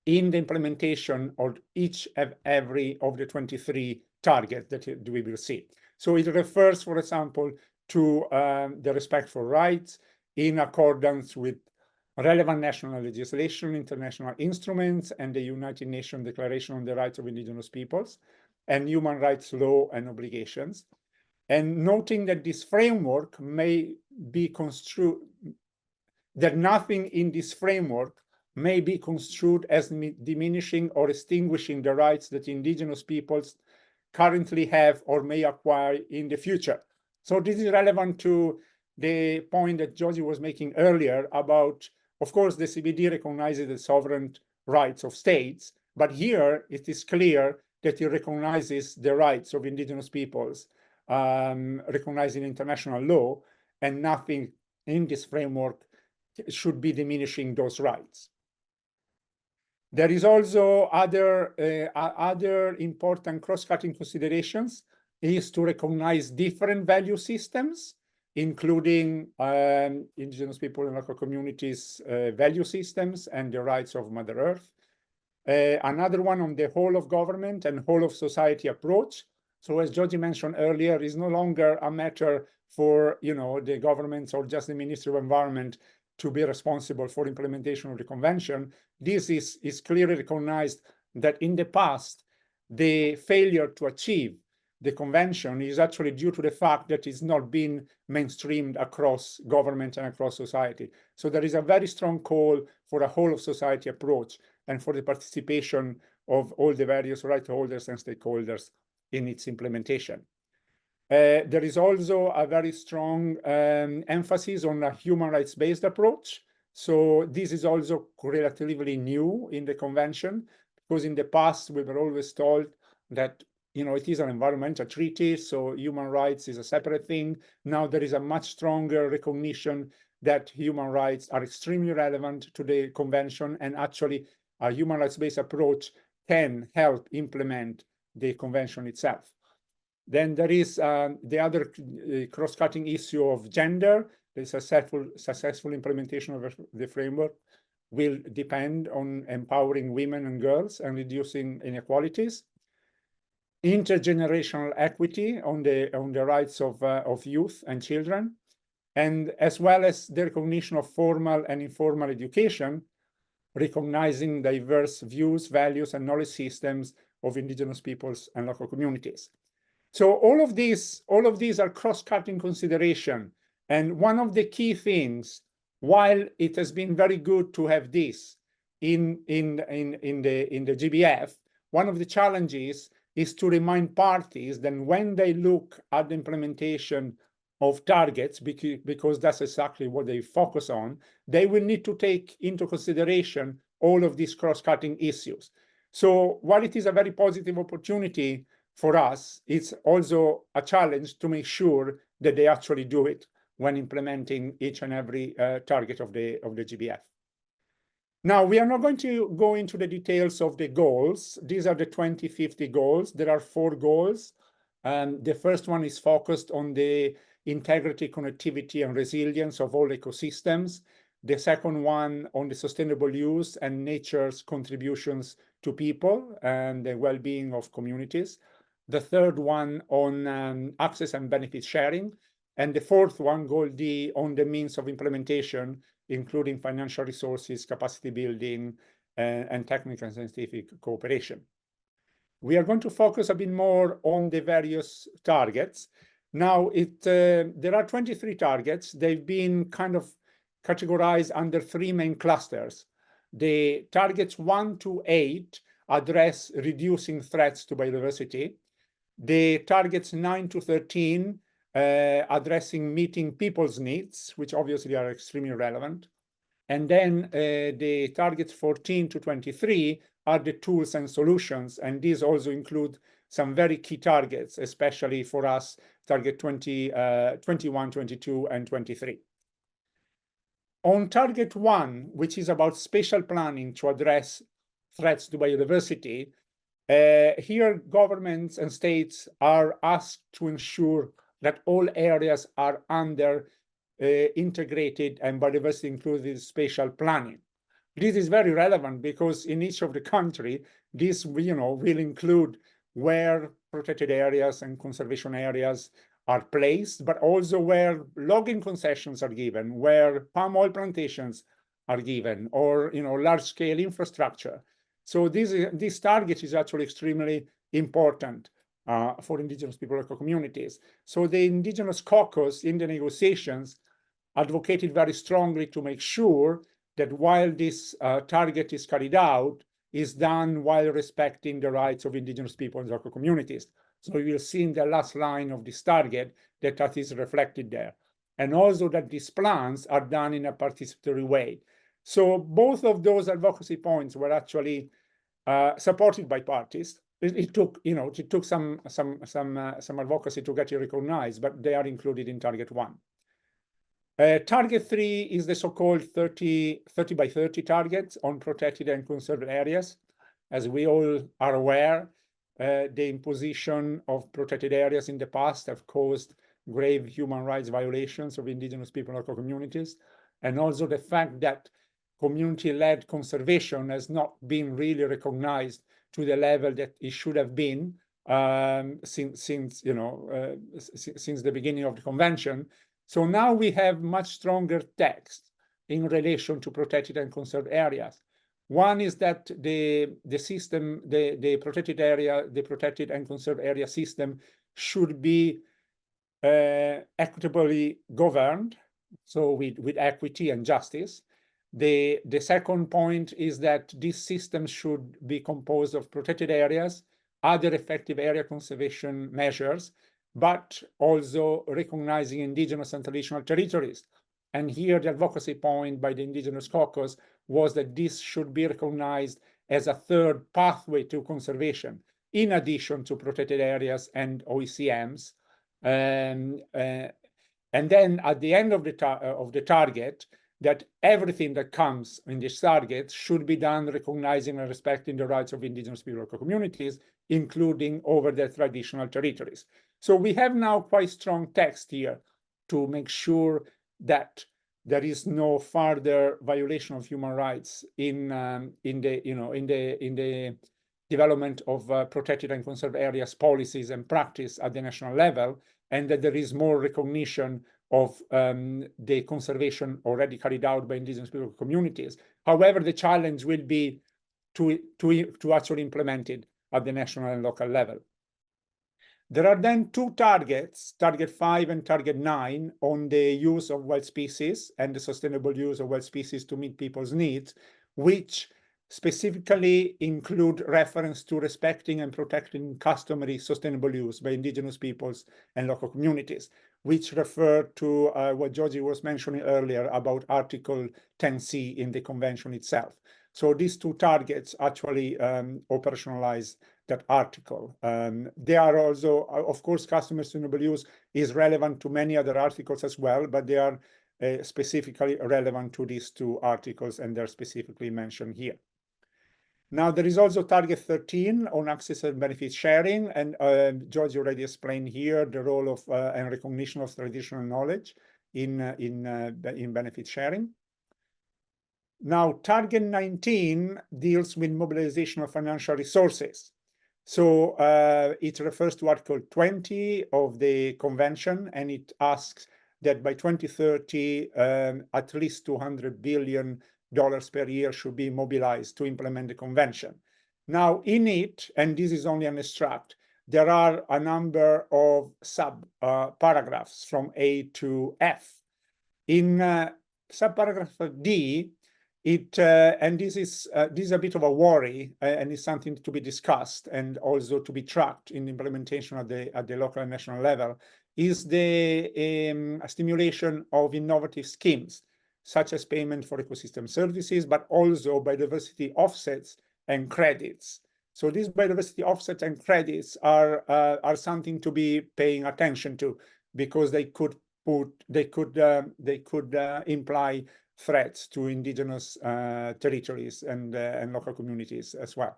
in the implementation of each and every of the 23 targets that we will see. So it refers, for example, to the respect for rights in accordance with relevant national legislation, international instruments, and the United Nations Declaration on the Rights of Indigenous Peoples, and human rights law and obligations. And noting that this framework may be construed, that nothing in this framework may be construed as diminishing or extinguishing the rights that indigenous peoples currently have or may acquire in the future. So this is relevant to the point that Josie was making earlier about, of course, the CBD recognizes the sovereign rights of states, but here it is clear that it recognizes the rights of indigenous peoples, recognizing international law, and nothing in this framework should be diminishing those rights. There is also other important cross-cutting considerations is to recognize different value systems, including indigenous people and local communities' value systems and the rights of Mother Earth. Another one on the whole of government and whole of society approach. So as Georgie mentioned earlier, is no longer a matter for the governments or just the Ministry of Environment to be responsible for implementation of the convention. This is clearly recognized that in the past, the failure to achieve the convention is actually due to the fact that it's not been mainstreamed across government and across society. So there is a very strong call for a whole of society approach and for the participation of all the various right holders and stakeholders in its implementation. There is also a very strong emphasis on a human rights-based approach. So this is also relatively new in the convention, because in the past we were always told that it is an environmental treaty, so human rights is a separate thing. Now there is a much stronger recognition that human rights are extremely relevant to the convention, and actually a human rights-based approach can help implement the convention itself. Then there is the other cross-cutting issue of gender. The successful implementation of the framework will depend on empowering women and girls and reducing inequalities. Intergenerational equity on the rights of youth and children, and as well as the recognition of formal and informal education, recognizing diverse views, values, and knowledge systems of indigenous peoples and local communities. So all of these are cross-cutting consideration. And one of the key things, while it has been very good to have this in the GBF, one of the challenges is to remind parties that when they look at the implementation of targets, because that's exactly what they focus on, they will need to take into consideration all of these cross-cutting issues. So while it is a very positive opportunity for us, it's also a challenge to make sure that they actually do it when implementing each and every target of the GBF. Now, we are not going to go into the details of the goals. These are the 2050 goals. There are 4 goals. The first one is focused on the integrity, connectivity, and resilience of all ecosystems. The second one on the sustainable use and nature's contributions to people and the well-being of communities. The third one on access and benefit sharing. And the fourth one, Goal D, on the means of implementation, including financial resources, capacity building, and technical and scientific cooperation. We are going to focus a bit more on the various targets. Now, there are 23 targets. They've been kind of categorized under three main clusters. The targets 1 to 8 address reducing threats to biodiversity. The targets 9 to 13 addressing meeting people's needs, which obviously are extremely relevant. And then the targets 14 to 23 are the tools and solutions. And these also include some very key targets, especially for us, target 20, 21, 22, and 23. On target 1, which is about spatial planning to address threats to biodiversity, here governments and states are asked to ensure that all areas are under integrated and biodiversity inclusive spatial planning. This is very relevant because in each of the country, this will include where protected areas and conservation areas are placed, but also where logging concessions are given, where palm oil plantations are given, or large-scale infrastructure. So this target is actually extremely important for indigenous people local communities. So the Indigenous caucus in the negotiations advocated very strongly to make sure that while this target is carried out, is done while respecting the rights of indigenous people and local communities. So we will see in the last line of this target that is reflected there. And also that these plans are done in a participatory way. So both of those advocacy points were actually supported by parties. It took some advocacy to get it recognized, but they are included in target 1. Target 3 is the so-called 30 by 30 targets on protected and conserved areas. As we all are aware, the imposition of protected areas in the past have caused grave human rights violations of indigenous people and local communities, and also the fact that community-led conservation has not been really recognized to the level that it should have been since the beginning of the convention. So now we have much stronger text in relation to protected and conserved areas. One is that the system, the protected and conserved area system should be equitably governed, so with equity and justice. The second point is that this system should be composed of protected areas, other effective area conservation measures, but also recognizing indigenous and traditional territories. And here the advocacy point by the Indigenous caucus was that this should be recognized as a third pathway to conservation, in addition to protected areas and OECMs. And then at the end of the target, that everything that comes in this target should be done recognizing and respecting the rights of indigenous people local communities, including over their traditional territories. So we have now quite strong text here to make sure that there is no further violation of human rights in the development of protected and conserved areas policies and practice at the national level, and that there is more recognition of the conservation already carried out by indigenous people communities. However, the challenge will be to actually implement it at the national and local level. There are then two targets, target 5 and target 9, on the use of wild species and the sustainable use of wild species to meet people's needs, which specifically include reference to respecting and protecting customary sustainable use by indigenous peoples and local communities, which refer to what Georgie was mentioning earlier about Article 10C in the convention itself. So these two targets actually operationalize that article. They are also, of course, customer sustainable use is relevant to many other articles as well, but they are specifically relevant to these two articles, and they're specifically mentioned here. Now, there is also target 13 on access and benefit sharing, and George already explained here the role of and recognition of traditional knowledge in benefit sharing. Now, target 19 deals with mobilization of financial resources. So it refers to Article 20 of the Convention, and it asks that by 2030, at least $200 billion per year should be mobilized to implement the Convention. Now, in it, and this is only an extract, there are a number of sub-paragraphs from A to F. In subparagraph D, and this is a bit of a worry, and it's something to be discussed and also to be tracked in implementation at the local and national level, is the stimulation of innovative schemes, such as payment for ecosystem services, but also biodiversity offsets and credits. So these biodiversity offsets and credits are something to be paying attention to, because they could imply threats to indigenous territories and local communities as well.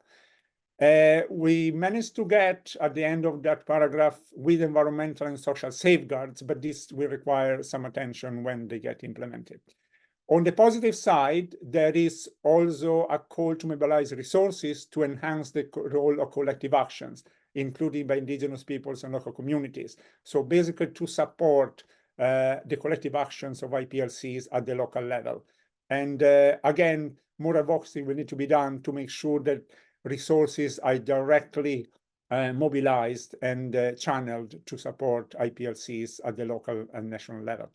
We managed to get at the end of that paragraph with environmental and social safeguards, but this will require some attention when they get implemented. On the positive side, there is also a call to mobilize resources to enhance the role of collective actions, including by indigenous peoples and local communities. So basically to support the collective actions of IPLCs at the local level. And again, more advocacy will need to be done to make sure that resources are directly mobilized and channeled to support IPLCs at the local and national level.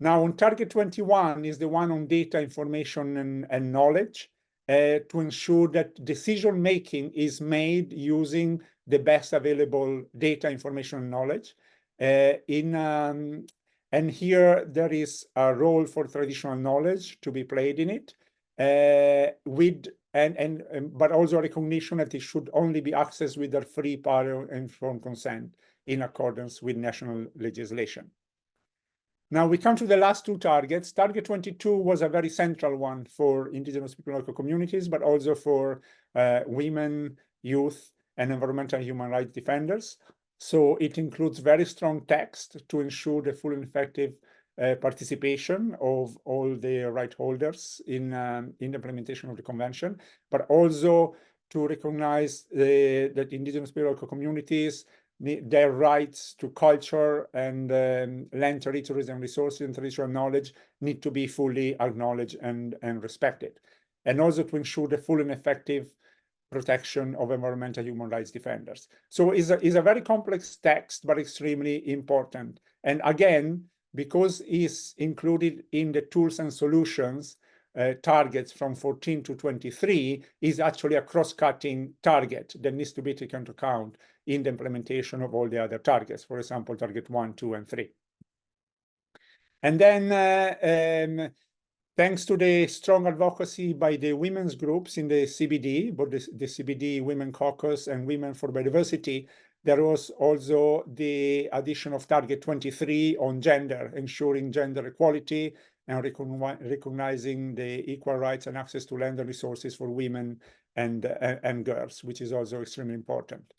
Now, on target 21 is the one on data, information, and knowledge, to ensure that decision-making is made using the best available data, information, and knowledge. And here there is a role for traditional knowledge to be played in it, but also a recognition that it should only be accessed with a free, prior, and informed consent in accordance with national legislation. Now we come to the last two targets. Target 22 was a very central one for indigenous people and local communities, but also for women, youth, and environmental and human rights defenders. So it includes very strong text to ensure the full and effective participation of all the right holders in the implementation of the convention, but also to recognize that indigenous people and local communities, their rights to culture and land territories and resources and traditional knowledge need to be fully acknowledged and respected. And also to ensure the full and effective protection of environmental human rights defenders. So it's a very complex text, but extremely important. And again, because it's included in the tools and solutions targets from 14 to 23, is actually a cross-cutting target that needs to be taken into account in the implementation of all the other targets, for example, target 1, 2, and 3. And then thanks to the strong advocacy by the women's groups in the CBD, both the CBD Women Caucus and Women for Biodiversity, there was also the addition of target 23 on gender, ensuring gender equality and recognizing the equal rights and access to land and resources for women and girls, which is also extremely important.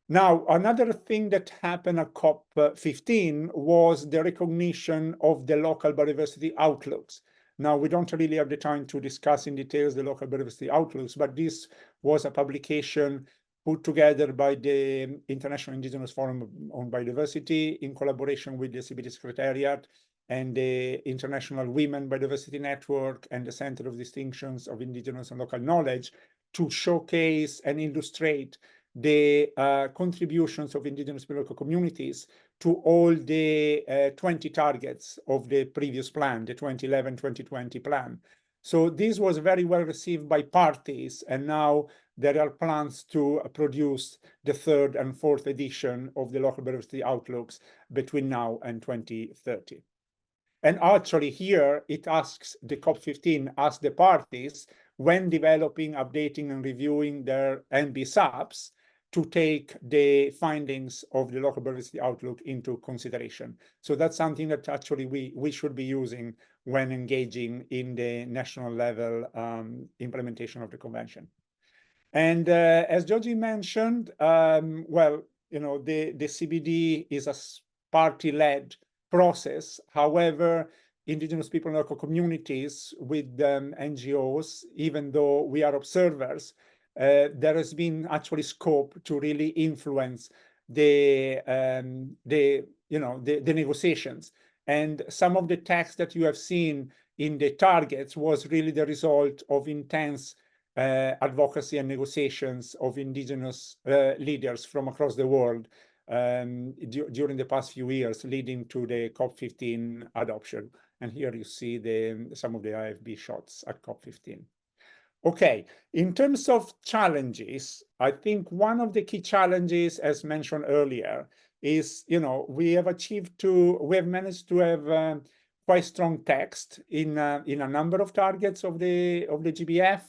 Now, another thing that happened at COP15 was the recognition of the local biodiversity outlooks. Now, we don't really have the time to discuss in details the local biodiversity outlooks, but this was a publication put together by the International Indigenous Forum on Biodiversity in collaboration with the CBD Secretariat and the International Women Biodiversity Network and the Center of Distinctions of Indigenous and Local Knowledge to showcase and illustrate the contributions of indigenous local communities to all the 20 targets of the previous plan, the 2011-2020 plan. So this was very well received by parties, and now there are plans to produce the third and fourth edition of the local biodiversity outlooks between now and 2030. And actually here it asks, the COP15 asks the parties, when developing, updating, and reviewing their NBSAPs, to take the findings of the local biodiversity outlook into consideration. So that's something that actually we should be using when engaging in the national level implementation of the convention. And as Georgie mentioned, well, you know, the CBD is a party-led process. However, Indigenous people and local communities, with NGOs, even though we are observers, there has been actually scope to really influence the negotiations. And some of the text that you have seen in the targets was really the result of intense advocacy and negotiations of Indigenous leaders from across the world during the past few years, leading to the COP15 adoption. And here you see some of the IFB shots at COP15. Okay, in terms of challenges, I think one of the key challenges, as mentioned earlier, is, we have managed to have quite strong text in a number of targets of the GBF,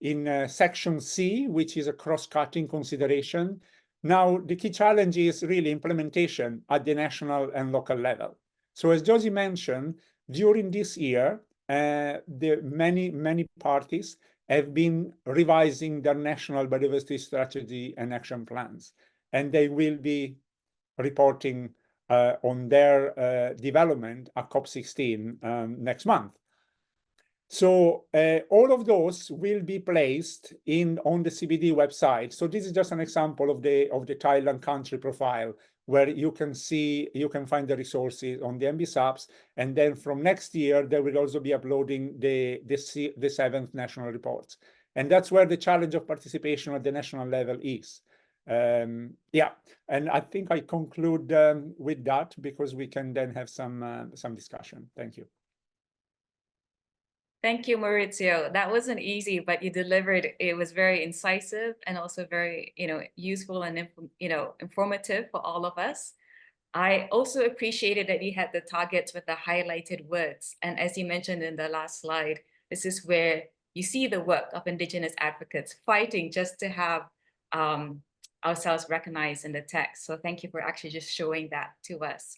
in section C, which is a cross-cutting consideration. Now, the key challenge is really implementation at the national and local level. So as Josie mentioned, during this year, many parties have been revising their national biodiversity strategy and action plans, and they will be reporting on their development at COP16 next month. So all of those will be placed on the CBD website. So this is just an example of the Thailand country profile, where you can find the resources on the MBSAPs, and then from next year they will also be uploading the 7th national reports, and that's where the challenge of participation at the national level is. Yeah, and I think I conclude with that, because we can then have some discussion. Thank you. Thank you, Maurizio. That wasn't easy, but you delivered. It was very incisive and also very, useful and, informative for all of us. I also appreciated that you had the targets with the highlighted words. And as you mentioned in the last slide, this is where you see the work of Indigenous advocates fighting just to have ourselves recognized in the text. So thank you for actually just showing that to us.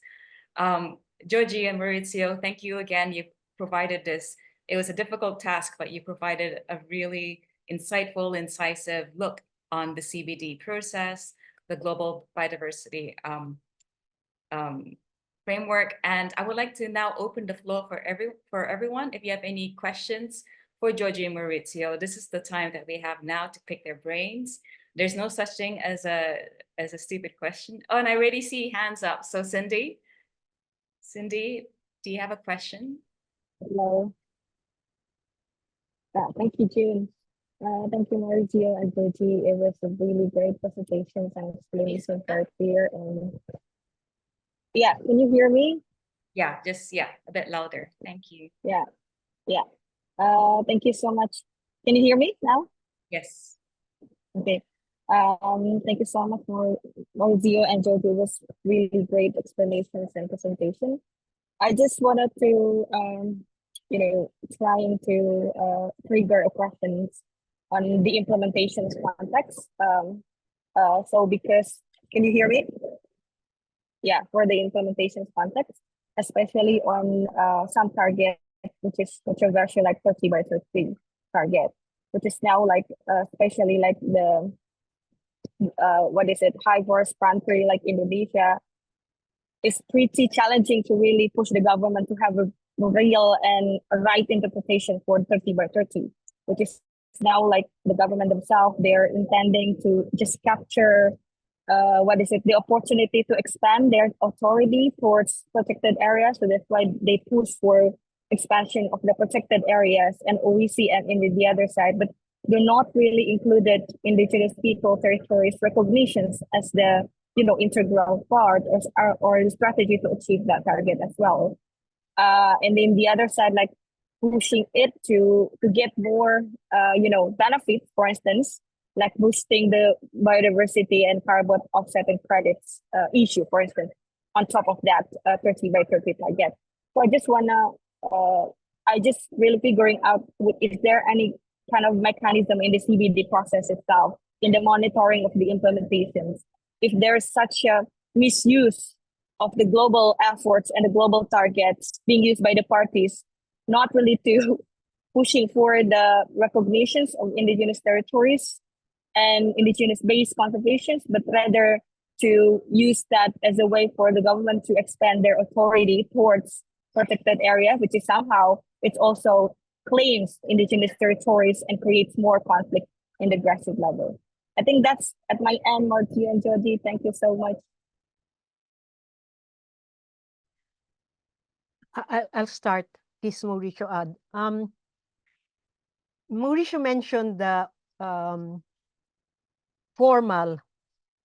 Georgie and Maurizio, thank you again. You provided this. It was a difficult task, but you provided a really insightful, incisive look on the CBD process, the Global Biodiversity Framework. And I would like to now open the floor for everyone. If you have any questions for Georgie and Maurizio, this is the time that we have now to pick their brains. There's no such thing as a stupid question. Oh, and I already see hands up. So Cindy, do you have a question? Hello. Thank you, June. Thank you, Maurizio and Georgie. It was a really great presentation and explanation, very clear. And yeah, can you hear me? Yeah, a bit louder. Thank you. Yeah. Thank you so much. Can you hear me now? Yes. Okay. Thank you so much, Maurizio and Georgie. It was really great explanations and presentation. I just wanted to trying to trigger a questions on the implementations context. So because, can you hear me? Yeah, for the implementations context, especially on some target, which is controversial, like 30 by 30 target, which is now like, especially like the, high forest country like Indonesia, it's pretty challenging to really push the government to have a real and a right interpretation for 30 by 30, which is now like the government themselves, they're intending to just capture the opportunity to expand their authority towards protected areas. So that's why they push for expansion of the protected areas and OEC and in the other side, but they're not really included Indigenous people territories recognitions as the integral part or the strategy to achieve that target as well. And then the other side, like pushing it to get more, benefits, for instance, like boosting the biodiversity and carbon offsetting credits issue, for instance, on top of that 30 by 30 target. So I just really figuring out, is there any kind of mechanism in the CBD process itself, in the monitoring of the implementations, if there's such a misuse of the global efforts and the global targets being used by the parties, not really to pushing for the recognitions of Indigenous territories and Indigenous-based conservations, but rather to use that as a way for the government to expand their authority towards protected area, which is somehow, it also claims indigenous territories and creates more conflict in the grassroots level. I think that's at my end, Marty and Georgie. Thank you so much. I'll start. This Mauricio add. Mauricio mentioned the formal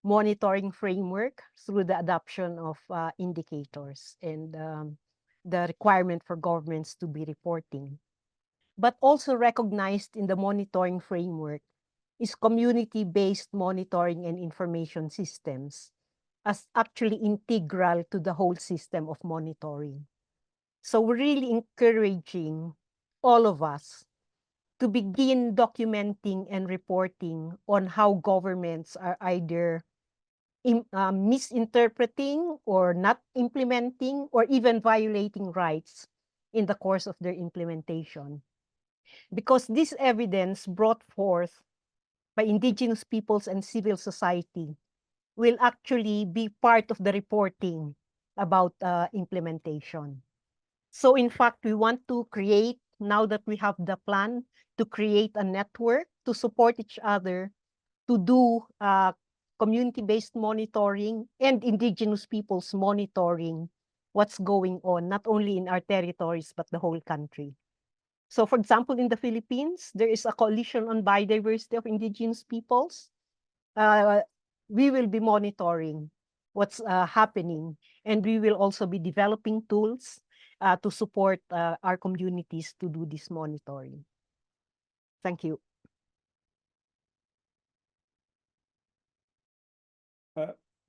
monitoring framework through the adoption of indicators and the requirement for governments to be reporting. But also recognized in the monitoring framework is community-based monitoring and information systems as actually integral to the whole system of monitoring. So we're really encouraging all of us to begin documenting and reporting on how governments are either misinterpreting or not implementing or even violating rights in the course of their implementation. Because this evidence brought forth by indigenous peoples and civil society will actually be part of the reporting about implementation. So in fact, we want to create, now that we have the plan, to create a network to support each other, to do community-based monitoring and indigenous peoples monitoring what's going on, not only in our territories, but the whole country. So for example, in the Philippines, there is a coalition on biodiversity of indigenous peoples. We will be monitoring what's happening, and we will also be developing tools to support our communities to do this monitoring. Thank you.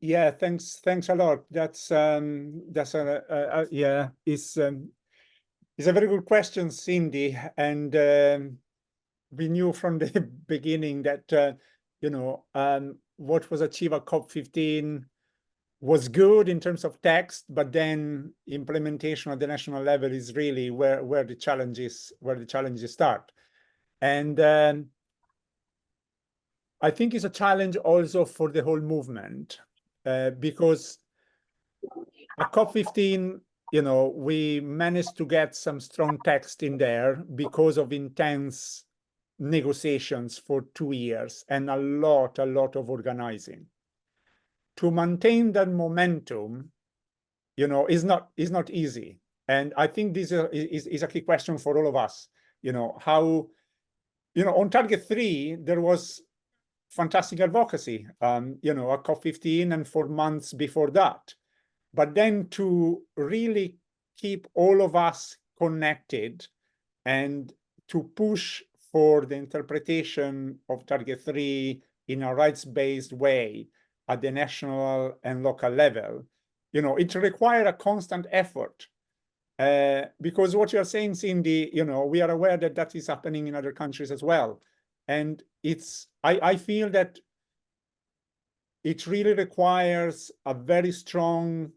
Yeah, thanks a lot. That's yeah, it's a very good question, Cindy, and we knew from the beginning that you know, what was achieved at COP15 was good in terms of text, but then implementation at the national level is really where the challenges start. And I think it's a challenge also for the whole movement, because at COP15, you know, we managed to get some strong text in there because of intense negotiations for 2 years and a lot of organizing. To maintain that momentum, you know, is not easy. And I think this is a key question for all of us. You know, how, you know, on target 3, there was fantastic advocacy, you know, at COP15 and for months before that. But then to really keep all of us connected and to push for the interpretation of target 3 in a rights-based way at the national and local level, you know, it requires a constant effort. Because what you're saying, Cindy, you know, we are aware that that is happening in other countries as well. And I feel that it really requires a very strong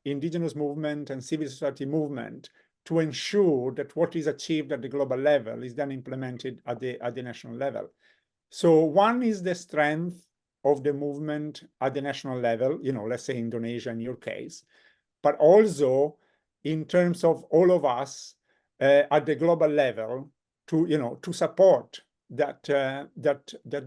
indigenous movement and civil society movement to ensure that what is achieved at the global level is then implemented at the national level. So one is the strength of the movement at the national level, you know, let's say Indonesia in your case, but also in terms of all of us at the global level to, you know, to support that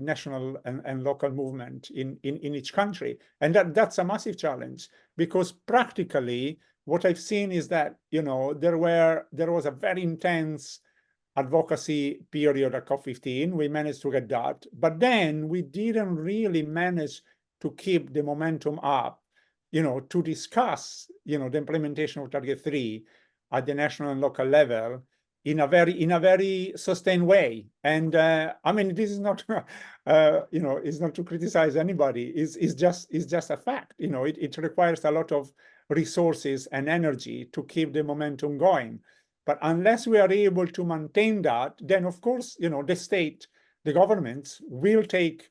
national and local movement in each country. And that's a massive challenge, because practically what I've seen is that, you know, there was a very intense advocacy period at COP15. We managed to get that, but then we didn't really manage to keep the momentum up, you know, to discuss, you know, the implementation of target 3 at the national and local level in a very sustained way. And I mean, this is not, you know, it's not to criticize anybody. It's just a fact. You know, it requires a lot of resources and energy to keep the momentum going. But unless we are able to maintain that, then of course, you know, the state, the governments will take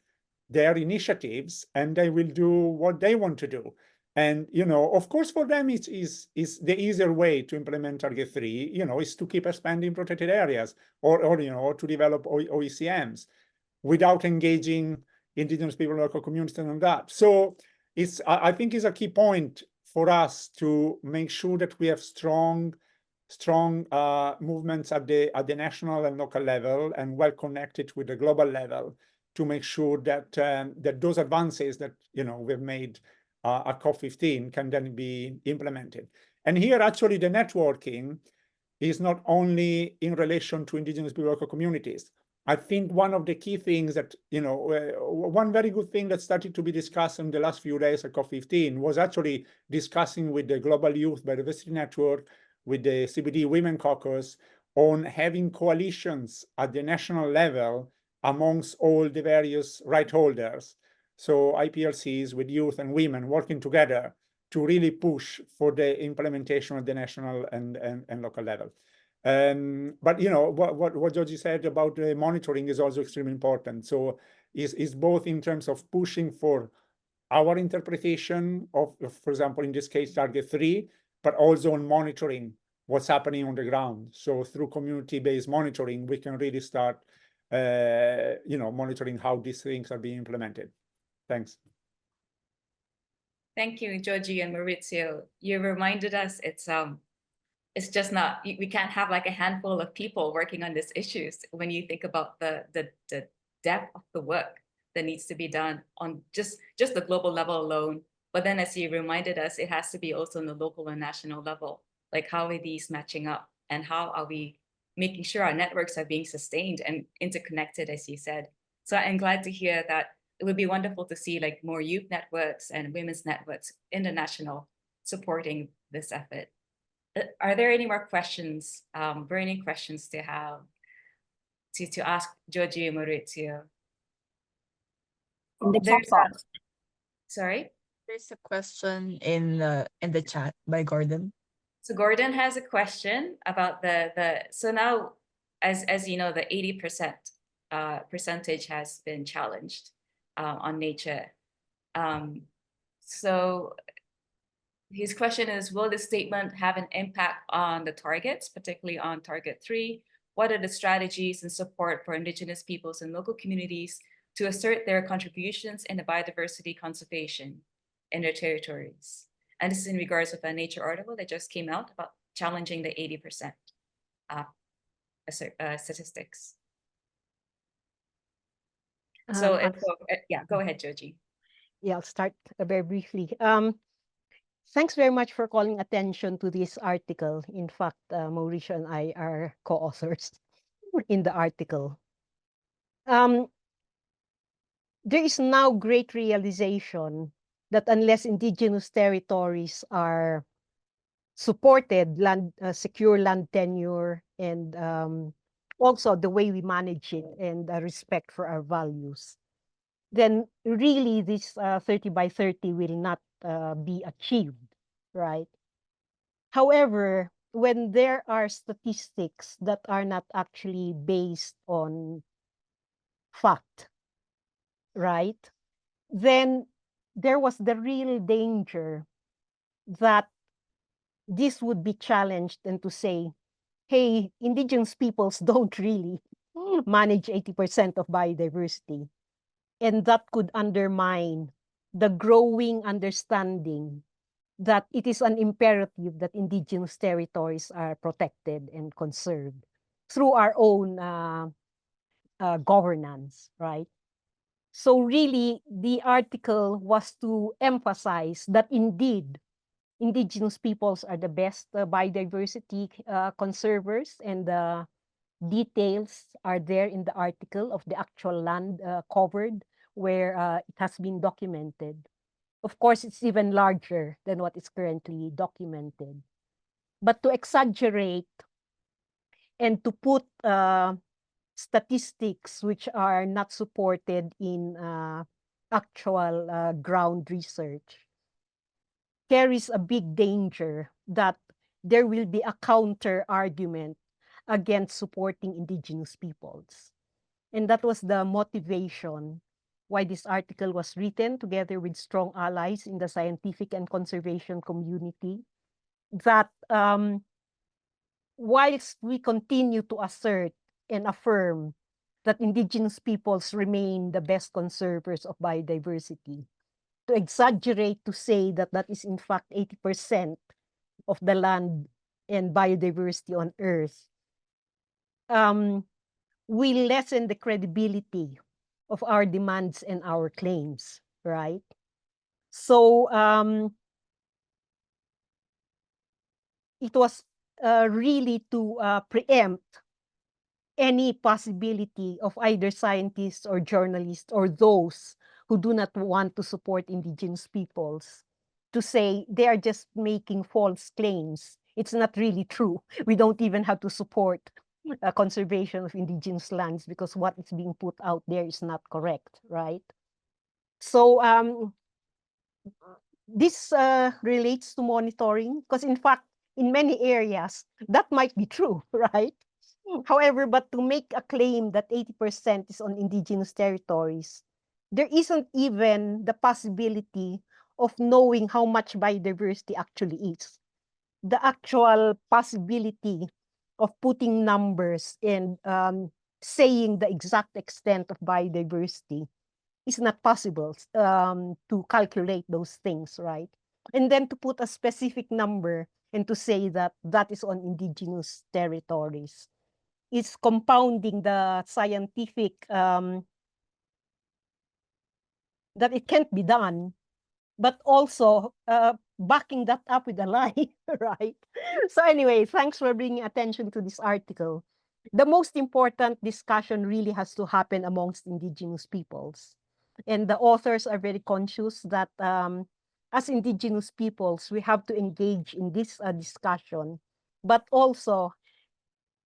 their initiatives and they will do what they want to do. And, you know, of course, for them, is the easier way to implement target 3, you know, is to keep expanding protected areas or you know, or to develop OECMs without engaging indigenous people, local communities and that. So I think it's a key point for us to make sure that we have strong strong movements at the national and local level, and well connected with the global level, to make sure that that those advances that we've made at COP15 can then be implemented. And here, actually, the networking is not only in relation to indigenous people local communities. I think one of the key things that, one very good thing that started to be discussed in the last few days at COP15 was actually discussing with the Global Youth Biodiversity Network, with the CBD Women Caucus, on having coalitions at the national level amongst all the various right holders. So IPLCs with youth and women working together to really push for the implementation at the national and local level. But what Georgie said about the monitoring is also extremely important. So is both in terms of pushing for our interpretation of, for example, in this case, target 3, but also on monitoring what's happening on the ground. So through community-based monitoring, we can really start, monitoring how these things are being implemented. Thanks. Thank you, Georgie and Maurizio. You reminded us it's just not, we can't have like a handful of people working on these issues when you think about the depth of the work that needs to be done on just the global level alone. But then, as you reminded us, it has to be also on the local and national level. Like, how are these matching up, and how are we making sure our networks are being sustained and interconnected, as you said? So I'm glad to hear that. It would be wonderful to see like more youth networks and women's networks international supporting this effort. Are there any more questions, burning questions to have, to ask Georgie and Maurizio? In the chat box. Sorry? There's a question in the chat by Gordon. So Gordon has a question about so now, as you know, the 80% percentage has been challenged on nature. So his question is, will the statement have an impact on the targets, particularly on target 3? What are the strategies and support for indigenous peoples and local communities to assert their contributions in the biodiversity conservation in their territories? And this is in regards with a Nature article that just came out about challenging the 80% statistics. So yeah, go ahead, Georgie. Yeah, I'll start very briefly. Thanks very much for calling attention to this article. In fact, Mauricio and I are co-authors in the article. There is now great realization that unless indigenous territories are supported, secure land tenure, and also the way we manage it, and respect for our values, then really this 30 by 30 will not be achieved, right? However, when there are statistics that are not actually based on fact, right, then there was the real danger that this would be challenged, and to say, hey, indigenous peoples don't really manage 80% of biodiversity. And that could undermine the growing understanding that it is an imperative that indigenous territories are protected and conserved through our own governance, right? So really, the article was to emphasize that indeed, indigenous peoples are the best biodiversity conservers, and the details are there in the article of the actual land covered where it has been documented. Of course, it's even larger than what is currently documented. But to exaggerate and to put statistics which are not supported in actual ground research carries a big danger that there will be a counter argument against supporting indigenous peoples. And that was the motivation why this article was written, together with strong allies in the scientific and conservation community, that whilst we continue to assert and affirm that indigenous peoples remain the best conservers of biodiversity, to exaggerate to say that that is in fact 80% of the land and biodiversity on Earth, we lessen the credibility of our demands and our claims, right? So it was really to preempt any possibility of either scientists or journalists or those who do not want to support indigenous peoples to say they are just making false claims. It's not really true. We don't even have to support conservation of indigenous lands because what is being put out there is not correct, right? So this relates to monitoring because in fact, in many areas, that might be true, right? However, but to make a claim that 80% is on indigenous territories, there isn't even the possibility of knowing how much biodiversity actually is. The actual possibility of putting numbers and saying the exact extent of biodiversity is not possible to calculate those things, right? And then to put a specific number and to say that that is on indigenous territories is compounding the scientific that it can't be done, but also backing that up with a lie, right? So anyway, thanks for bringing attention to this article. The most important discussion really has to happen amongst indigenous peoples. And the authors are very conscious that as indigenous peoples, we have to engage in this discussion, but also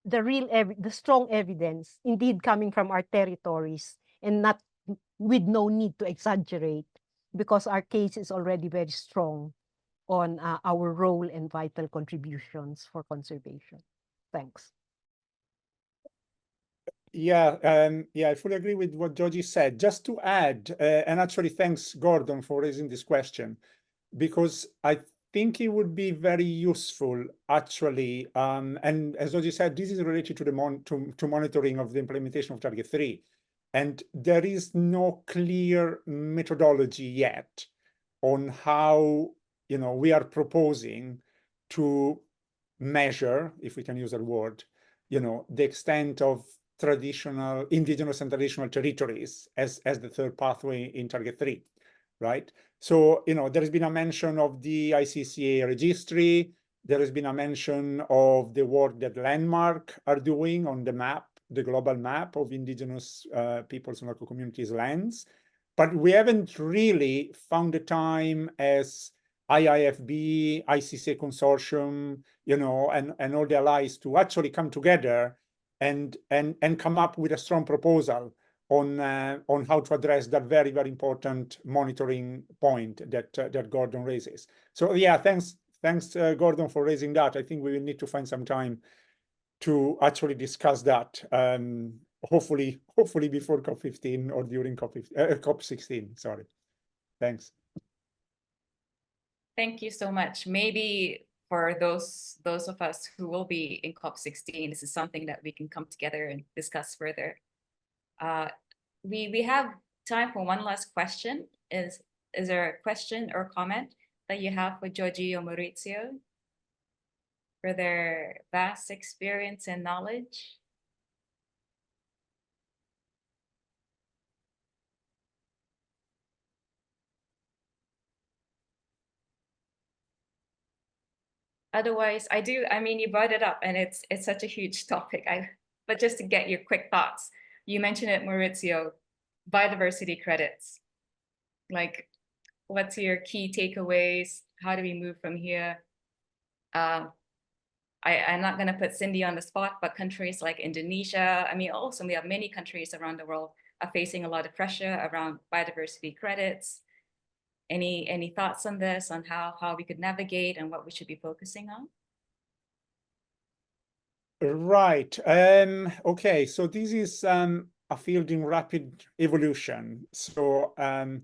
the strong evidence indeed coming from our territories and not with no need to exaggerate because our case is already very strong on our role and vital contributions for conservation. Thanks. Yeah, I fully agree with what Georgie said. Just to add, and actually thanks Gordon for raising this question, because I think it would be very useful actually, and as Georgie said, this is related to the monitoring of the implementation of Target 3. And there is no clear methodology yet on how, we are proposing to measure, if we can use that word, the extent of traditional, indigenous and traditional territories as the third pathway in Target 3, right? So, there has been a mention of the ICCA registry. There has been a mention of the work that Landmark are doing on the map, the global map of indigenous peoples and local communities' lands. But we haven't really found the time as IIFB, ICCA consortium, and all the allies to actually come together and come up with a strong proposal on how to address that very, very important monitoring point that Gordon raises. So yeah, thanks Gordon for raising that. I think we will need to find some time to actually discuss that. Hopefully before COP15 or during COP16. Sorry. Thanks. Thank you so much. Maybe for those of us who will be in COP16, this is something that we can come together and discuss further. We have time for one last question. Is there a question or comment that you have for Georgie or Maurizio for their vast experience and knowledge? Otherwise, I mean, you brought it up and it's such a huge topic. But just to get your quick thoughts, you mentioned it, Maurizio, biodiversity credits. Like, what's your key takeaways? How do we move from here? I'm not going to put Cindy on the spot, but countries like Indonesia, I mean, also we have many countries around the world are facing a lot of pressure around biodiversity credits. Any thoughts on this, on how we could navigate and what we should be focusing on? Right. Okay, so this is a field in rapid evolution. So I'm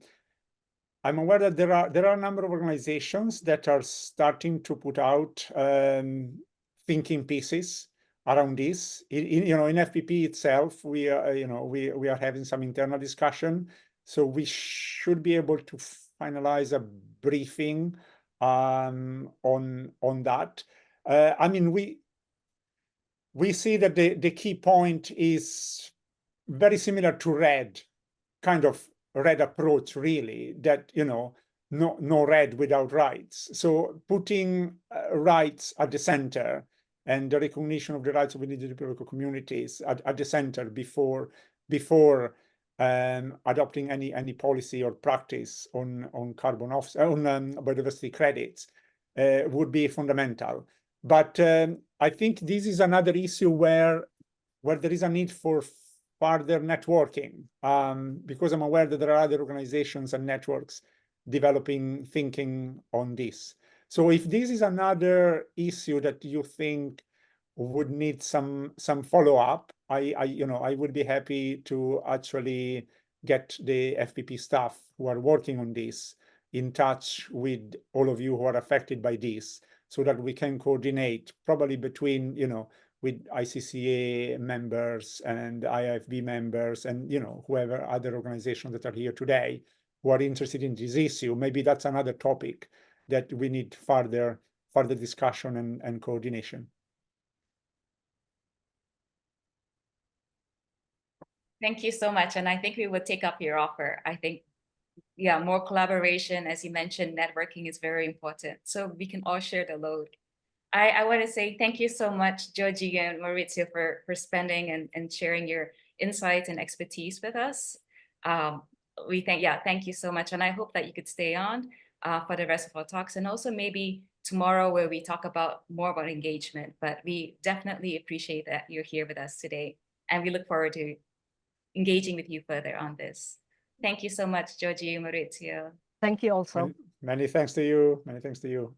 aware that there are a number of organizations that are starting to put out thinking pieces around this. In FPP itself, we are having some internal discussion. So we should be able to finalize a briefing on that. I mean, we see that the key point is very similar to RED, kind of RED approach, really, that, you know, no RED without rights. So putting rights at the center and the recognition of the rights of indigenous local communities at the center before adopting any policy or practice on carbon offset, on biodiversity credits would be fundamental. But I think this is another issue where there is a need for further networking, because I'm aware that there are other organizations and networks developing thinking on this. So if this is another issue that you think would need some follow-up, I would be happy to actually get the FPP staff who are working on this in touch with all of you who are affected by this, so that we can coordinate, probably between, you know, with ICCA members and IFB members and, you know, whoever other organizations that are here today who are interested in this issue. Maybe that's another topic that we need further discussion and coordination. Thank you so much. And I think we would take up your offer. I think, yeah, more collaboration, as you mentioned, networking is very important. So we can all share the load. I want to say thank you so much, Georgie and Maurizio, for spending and sharing your insights and expertise with us. Thank you so much. And I hope that you could stay on for the rest of our talks, and also maybe tomorrow where we talk more about engagement. But we definitely appreciate that you're here with us today. And we look forward to engaging with you further on this. Thank you so much, Georgie and Maurizio. Thank you also. Many thanks to you. Many thanks to you.